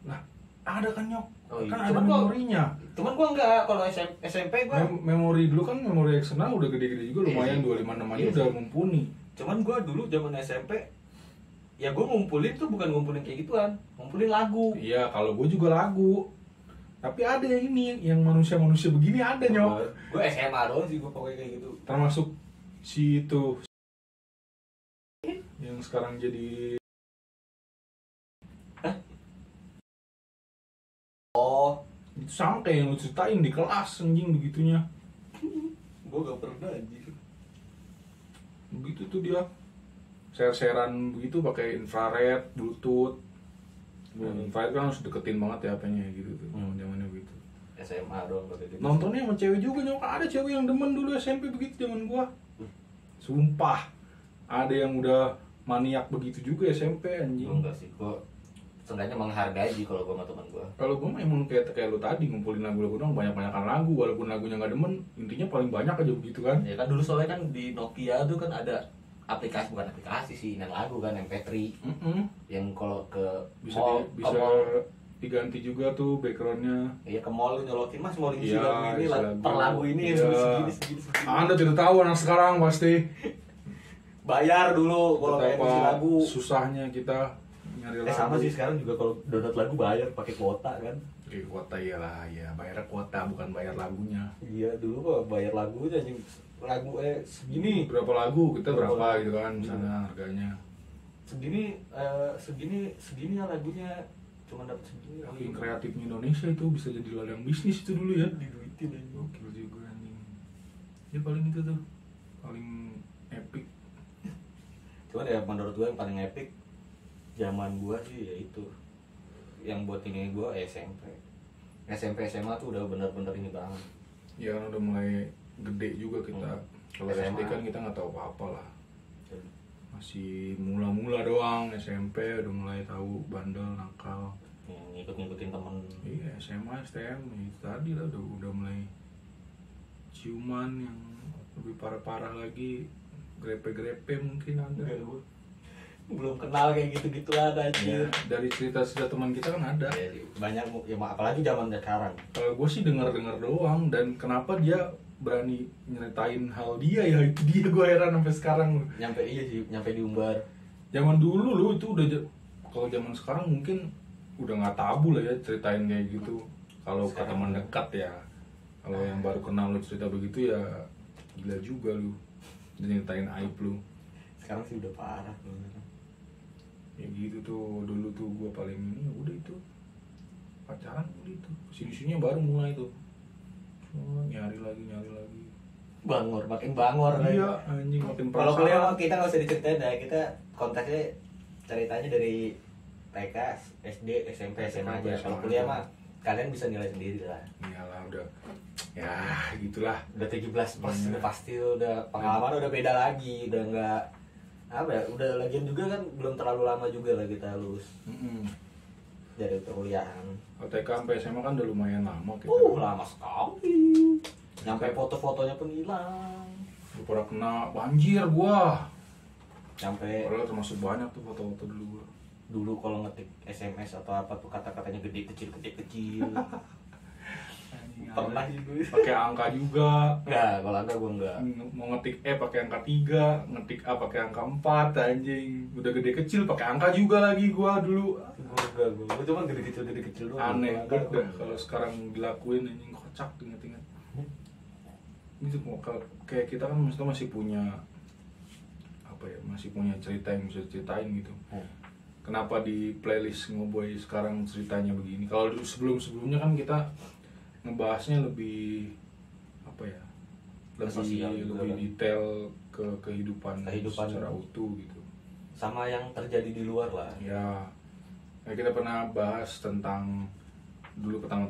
Lah, ada kan nyok. Oh, iya. Kan ada Cuman memorinya. Cuman gue nggak, kalau SMP gue. Memori dulu kan memori eksternal udah gede-gede juga, lumayan Iya. 256 aja Iya udah sih. mumpuni. Cuman gue dulu zaman SMP ya gue ngumpulin tuh bukan ngumpulin kayak gituan, ngumpulin lagu. Iya, kalau gue juga lagu. Tapi ada yang ini, yang manusia-manusia begini ada nyok. Gue SMA doang sih gue pokoknya kayak gitu. Termasuk si itu yang sekarang jadi Oh, itu sama kayak yang lu ceritain di kelas anjing begitunya. gue gak pernah anjir. Begitu tuh dia. Share-sharean begitu pakai infrared, Bluetooth. Infrared kan harus deketin banget ya apanya gitu tuh. Zamannya begitu. SMA doang kayak gitu. Nontonnya sama cewek juga nyok. Ada cewek yang demen dulu SMP begitu zaman gua. Sumpah. Ada yang udah maniak begitu juga SMP Gue anjing. enggak sih, gue seenggaknya menghargai sih kalau gue sama teman gue. Kalau gua mah emang kayak lu tadi ngumpulin lagu-lagu dong, banyak-banyakan lagu walaupun lagunya nggak demen, intinya paling banyak aja begitu kan. Ya kan dulu soalnya kan di Nokia tuh kan ada aplikasi, bukan aplikasi sih, ini lagu kan MP3 yang kalau ke Bisa mall, bisa ke mall, diganti juga tuh backgroundnya. iya ke mall lu nyolokin mas mau ngisi Iya, lagu ini isi lah, lagu. per lagu ini Iya. segini. Anda tidak tahu anak sekarang pasti Bayar dulu kalau kayak ngisi betapa lagu. susahnya kita nyari lagu. Sama sih sekarang juga kalau download lagu bayar pakai kuota kan. Kuota iyalah, ya bayar kuota bukan bayar lagunya. Iya dulu kok bayar lagu aja anjing. Lagu segini Berapa lagu kita Berapa berapa lagu? gitu kan misalnya harganya. segini ya lagunya cuma dapat segini. Saking kreatifnya Indonesia itu bisa jadi ladang bisnis itu dulu ya. Diduitin aja. Gokil juga anjing. Ya paling itu tuh paling epic. Cuman ya menurut gue yang paling epic zaman gue sih ya itu yang buat ini gue SMP SMA tuh udah bener-bener ini banget. Ya kan udah mulai gede juga kita. Kalau SMA. SD kan kita nggak tahu apa-apa lah. Masih mula-mula doang. SMP udah mulai tahu bandel, nakal. Yang ngikut-ngikutin temen. Iya, SMA, STM itu tadi lah udah mulai ciuman yang lebih parah-parah lagi, grepe-grepe mungkin ada. Belum kenal kayak gitu-gitu ada Ya, aja. dari cerita-cerita teman kita kan ada. Ya, banyak ya apalagi zaman sekarang. Kalau gue sih dengar-dengar doang, dan kenapa dia berani nyeritain hal dia ya, itu dia gue heran sampai sekarang. Nyampe diumbar. Zaman dulu lu itu udah kalau zaman sekarang mungkin udah nggak tabu lah ya ceritain kayak gitu. Kalau ke teman dekat ya. Kalau yang baru kenal lu cerita begitu ya gila juga lu. Nyeritain aib lu. Sekarang sih udah parah loh. Ya gitu tuh, dulu tuh gue paling ini udah itu pacaran udah itu. Sini-sininya baru mulai tuh. Nyari lagi. Makin bangor kan. Iya, anjing makin Kalau perasaan. kuliah mah kita nggak usah diceritain dah, kita konteksnya ceritanya dari TK, SD, SMP, SMA aja. Kalau kuliah mah kalian bisa nilai sendiri lah. Iyalah udah. Ya, gitulah. Udah 17 plus, Iya. udah pasti udah pengalaman udah beda lagi, udah nggak apa ya, udah lagian juga kan belum terlalu lama juga lah kita lulus dari perkuliahan. TK sampai SMA kan udah lumayan lama kita. Lama sekali. Nyampe foto-fotonya pun hilang. Gue pernah kena banjir gua. Sampai Padahal termasuk banyak tuh foto-foto dulu gua. dulu kalau ngetik SMS atau apa tuh kata-katanya gede kecil. Pernah sih gue. Pakai angka juga. Enggak, kalau Anda gue enggak. Mau ngetik E pakai angka 3, ngetik A pakai angka 4, anjing. Udah gede kecil pakai angka juga lagi gua dulu. Gue cuma gede kecil doang. Aneh banget dah kalau sekarang dilakuin, anjing kocak inget-inget. Itu kayak kita kan masih punya apa ya, masih punya cerita yang bisa ceritain gitu. Kenapa di playlist Ngoboy sekarang ceritanya begini? Kalau sebelum-sebelumnya kan kita ngebahasnya lebih apa ya, Sosial juga lebih kan. detail ke kehidupan Kehidupan. secara utuh gitu. Sama yang terjadi di luar lah. Ya, kita pernah bahas tentang dulu pertama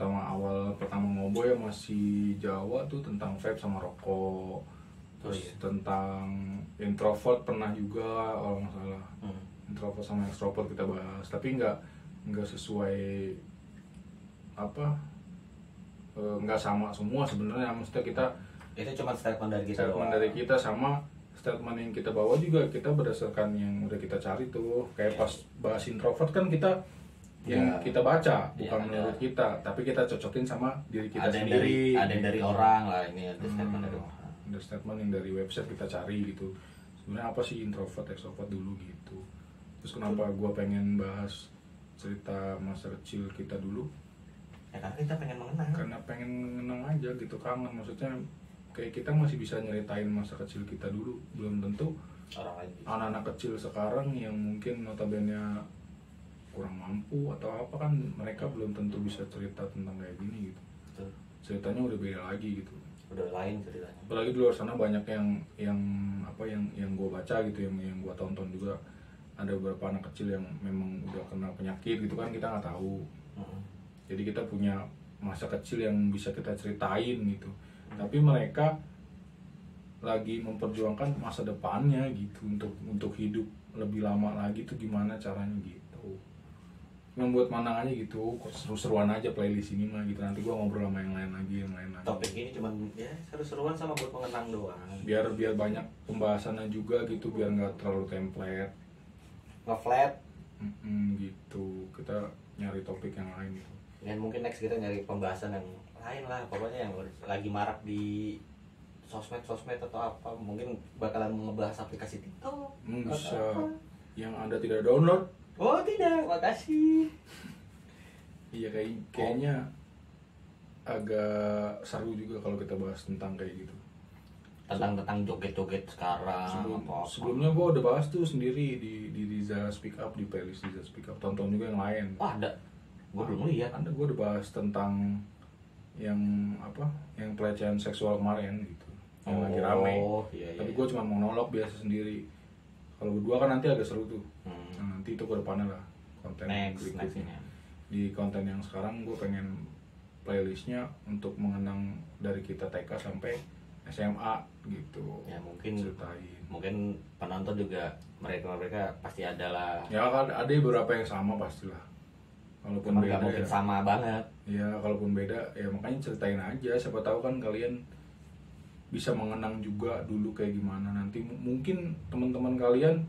ngobrol ya masih Jawa tuh tentang vape sama rokok. Terus iya. tentang introvert pernah juga kalau nggak salah. Introvert sama extrovert kita bahas, tapi nggak sesuai apa, nggak sama semua sebenarnya. Maksudnya kita Itu cuma statement dari kita statement doang. dari kita sama statement yang kita bawa juga kita berdasarkan yang udah kita cari tuh. Kayak pas bahas introvert kan kita yang kita baca bukan menurut kita, tapi kita cocokin sama diri kita ada sendiri. ada yang dari orang lah, ini ada statement dari orang. Ada statement yang dari website kita cari gitu. Sebenarnya apa sih introvert, extrovert dulu gitu. Terus kenapa gue pengen bahas cerita masa kecil kita dulu? Ya karena kita pengen mengenang. Karena pengen mengenang aja gitu, kangen. Maksudnya kayak kita masih bisa nyeritain masa kecil kita dulu. Belum tentu Orang lain bisa. anak-anak kecil sekarang yang mungkin notabene kurang mampu atau apa kan, mereka belum tentu bisa cerita tentang kayak gini gitu. Betul. Ceritanya udah beda lagi gitu. Udah lain ceritanya. Apalagi di luar sana banyak yang gue baca gitu, yang gue tonton juga, ada beberapa anak kecil yang memang udah kena penyakit gitu kan, kita nggak tahu. Jadi kita punya masa kecil yang bisa kita ceritain gitu, tapi mereka lagi memperjuangkan masa depannya gitu, untuk hidup lebih lama lagi tuh gimana caranya gitu. Membuat manang aja gitu, seru-seruan aja playlist ini mah gitu. Nanti gua ngobrol sama yang lain lagi. Topik ini cuman ya seru-seruan sama buat mengenang doang. Biar banyak pembahasannya juga gitu, biar nggak terlalu template. Nge-flat. Gitu. Kita nyari topik yang lain gitu. Dan mungkin next kita nyari pembahasan yang lain lah, pokoknya yang lagi marak di sosmed atau apa. Mungkin bakalan ngebahas aplikasi TikTok. Bisa apa. yang Anda tidak download. Oh tidak, makasih. Iya kayaknya agak seru juga kalau kita bahas tentang kayak gitu. Tentang joget-joget sekarang apa. Sebelumnya gue udah bahas tuh sendiri di Riza Speak Up, di playlist Riza Speak Up. Tonton juga yang lain. Oh ada, gue belum lihat. Anda gue udah bahas tentang yang apa, yang pelecehan seksual kemarin gitu, yang lagi rame. Iya. Tapi gue cuma monolog biasa sendiri. Kalau berdua kan nanti agak seru tuh. Nah, nanti itu ke depannya lah konten berikutnya. Di konten yang sekarang gue pengen playlistnya untuk mengenang dari kita TK sampai SMA gitu. Ya mungkin ceritain. Mungkin penonton juga mereka pasti ada lah. Ya kan ada beberapa yang sama pastilah. Walaupun Cuman beda gak mungkin ya. sama banget. Ya kalaupun beda ya makanya ceritain aja. Siapa tahu kan kalian bisa mengenang juga dulu kayak gimana. Nanti mungkin teman-teman kalian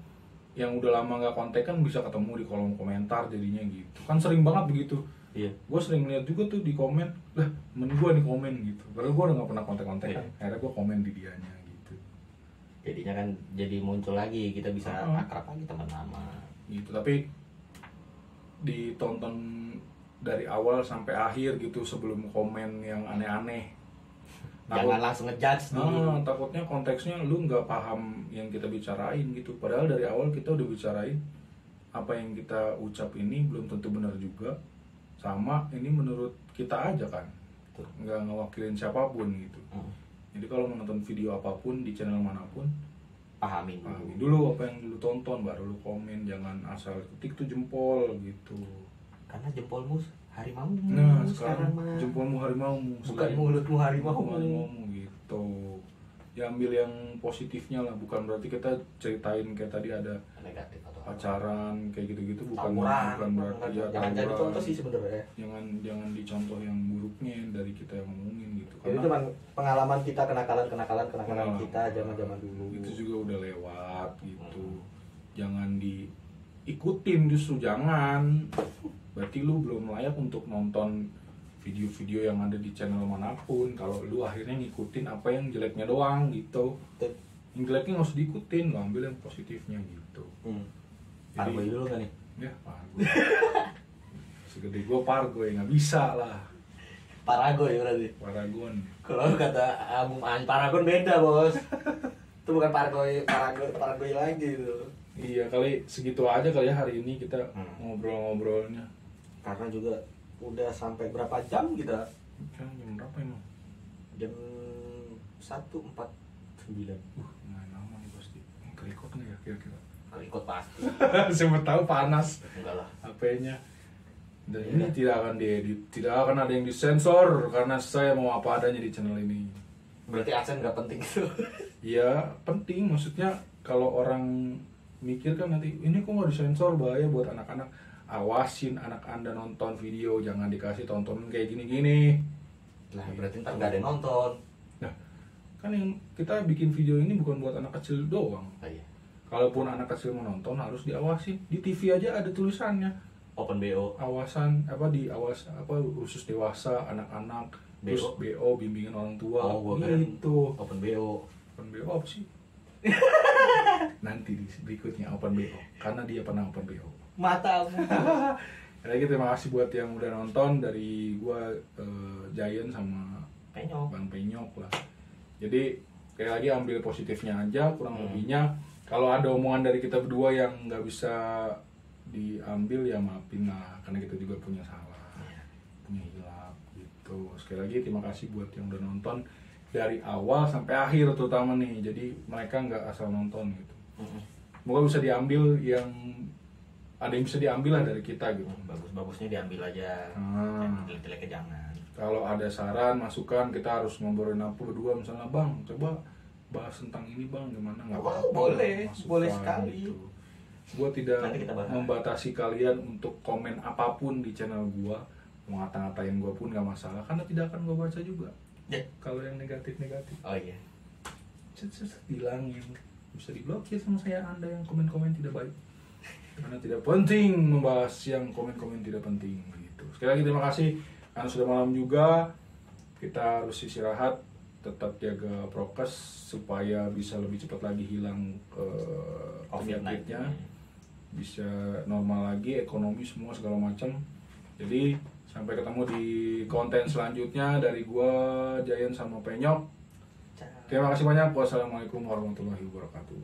yang udah lama nggak kontekan bisa ketemu di kolom komentar jadinya gitu. Kan sering banget begitu. Iya. Gue sering lihat juga tuh di komen, lah temen gue nih komen gitu. Padahal gue udah nggak pernah kontek-kontekan. Iya. Akhirnya gue komen di dianya gitu. Jadinya kan jadi muncul lagi, kita bisa akrab lagi teman lama. Gitu. Tapi ditonton dari awal sampai akhir gitu sebelum komen yang aneh-aneh. Jangan langsung ngejudge nih. Takutnya konteksnya lu nggak paham yang kita bicarain gitu. Padahal dari awal kita udah bicarain apa yang kita ucap ini belum tentu benar juga. Sama ini menurut kita aja kan, nggak ngewakilin siapapun gitu. Jadi kalau menonton video apapun di channel manapun, Pahami dulu apa yang dulu tonton, baru lu komen. Jangan asal ketik tuh jempol gitu. Karena jempolmu harimau. Nah sekarang mah. jempolmu harimaumu, Bukan mulutmu harimau. Gitu. Ya ambil yang positifnya lah, bukan berarti kita ceritain kayak tadi ada Negatif atau pacaran kayak gitu-gitu, bukan berarti ya jangan jadi tawuran. contoh sih sebenarnya. Jangan dicontoh yang buruknya dari kita yang ngomongin gitu. Itu cuma pengalaman kita, kenakalan kita zaman dulu. Itu juga udah lewat gitu. Jangan diikutin, justru jangan. Berarti lu belum layak untuk nonton video-video yang ada di channel manapun kalau lu akhirnya ngikutin apa yang jeleknya doang gitu. Yang jeleknya nggak usah diikutin, lu ambil yang positifnya gitu. Pargo dulu kan nih? Ya pargo. Segede gue pargo ya nggak bisa lah. Parago ya berarti? Paragon. Kalau kata album Paragon beda bos. Itu bukan Parago lagi itu. Iya kali segitu aja kali ya hari ini kita ngobrol-ngobrolnya. Karena juga udah sampai berapa jam kita? Jam berapa emang? Jam 149. Nggak lama nih pasti. Keikut nggak ya kira-kira? Ikut pasti. Siapa tahu panas Enggak lah. HP-nya. Dan ini tidak akan diedit, tidak akan ada yang disensor karena saya mau apa adanya di channel ini. Berarti AdSense nggak penting gitu. Ya penting, maksudnya kalau orang mikir kan nanti ini kok nggak disensor, bahaya buat anak-anak. Awasin anak anda nonton video, jangan dikasih tontonan kayak gini-gini. Lah berarti ntar nggak ada yang nonton. Nah, kan yang kita bikin video ini bukan buat anak kecil doang. Oh, iya. Kalaupun anak kecil menonton harus diawasin. Di TV aja ada tulisannya. Open BO. Awasan khusus dewasa, anak-anak, terus BO bimbingan orang tua. Oh, gua kira gitu. Open BO. Open BO apa sih? Nanti di berikutnya Open BO karena dia pernah Open BO. Matamu. Lagi terima kasih buat yang udah nonton dari gua Giant sama Penyok. Bang Penyok lah. Jadi kayak lagi ambil positifnya aja, kurang lebihnya. Kalau ada omongan dari kita berdua yang nggak bisa diambil ya maafin lah, karena kita juga punya salah, punya hilaf gitu. Sekali lagi terima kasih buat yang udah nonton dari awal sampai akhir terutama nih. Jadi mereka nggak asal nonton gitu. Semoga bisa diambil yang ada yang bisa diambil lah dari kita gitu. Bagus-bagusnya diambil aja. Yang jelek-jeleknya jangan. Kalau ada saran, masukan, kita harus ngobrolin apa berdua, misalnya bang, coba bahas tentang ini bang, gimana? Nggak apa-apa. Boleh, masukan, boleh sekali. gitu. Gua tidak Nanti kita bahas. membatasi kalian untuk komen apapun di channel gua, mau ngata-ngatain gua pun nggak masalah, karena tidak akan gua baca juga. Ya. Kalau yang negatif-negatif, Oh iya. hilangin, bisa diblokir sama saya anda yang komen-komen tidak baik, karena tidak penting membahas yang komen-komen tidak penting gitu. Sekali lagi terima kasih, karena sudah malam juga, kita harus istirahat, tetap jaga prokes supaya bisa lebih cepat lagi hilang penyakitnya, bisa normal lagi, ekonomi semua segala macam. Jadi sampai ketemu di konten selanjutnya dari gua Giant sama Penyok. Terima kasih banyak. Wassalamualaikum warahmatullahi wabarakatuh.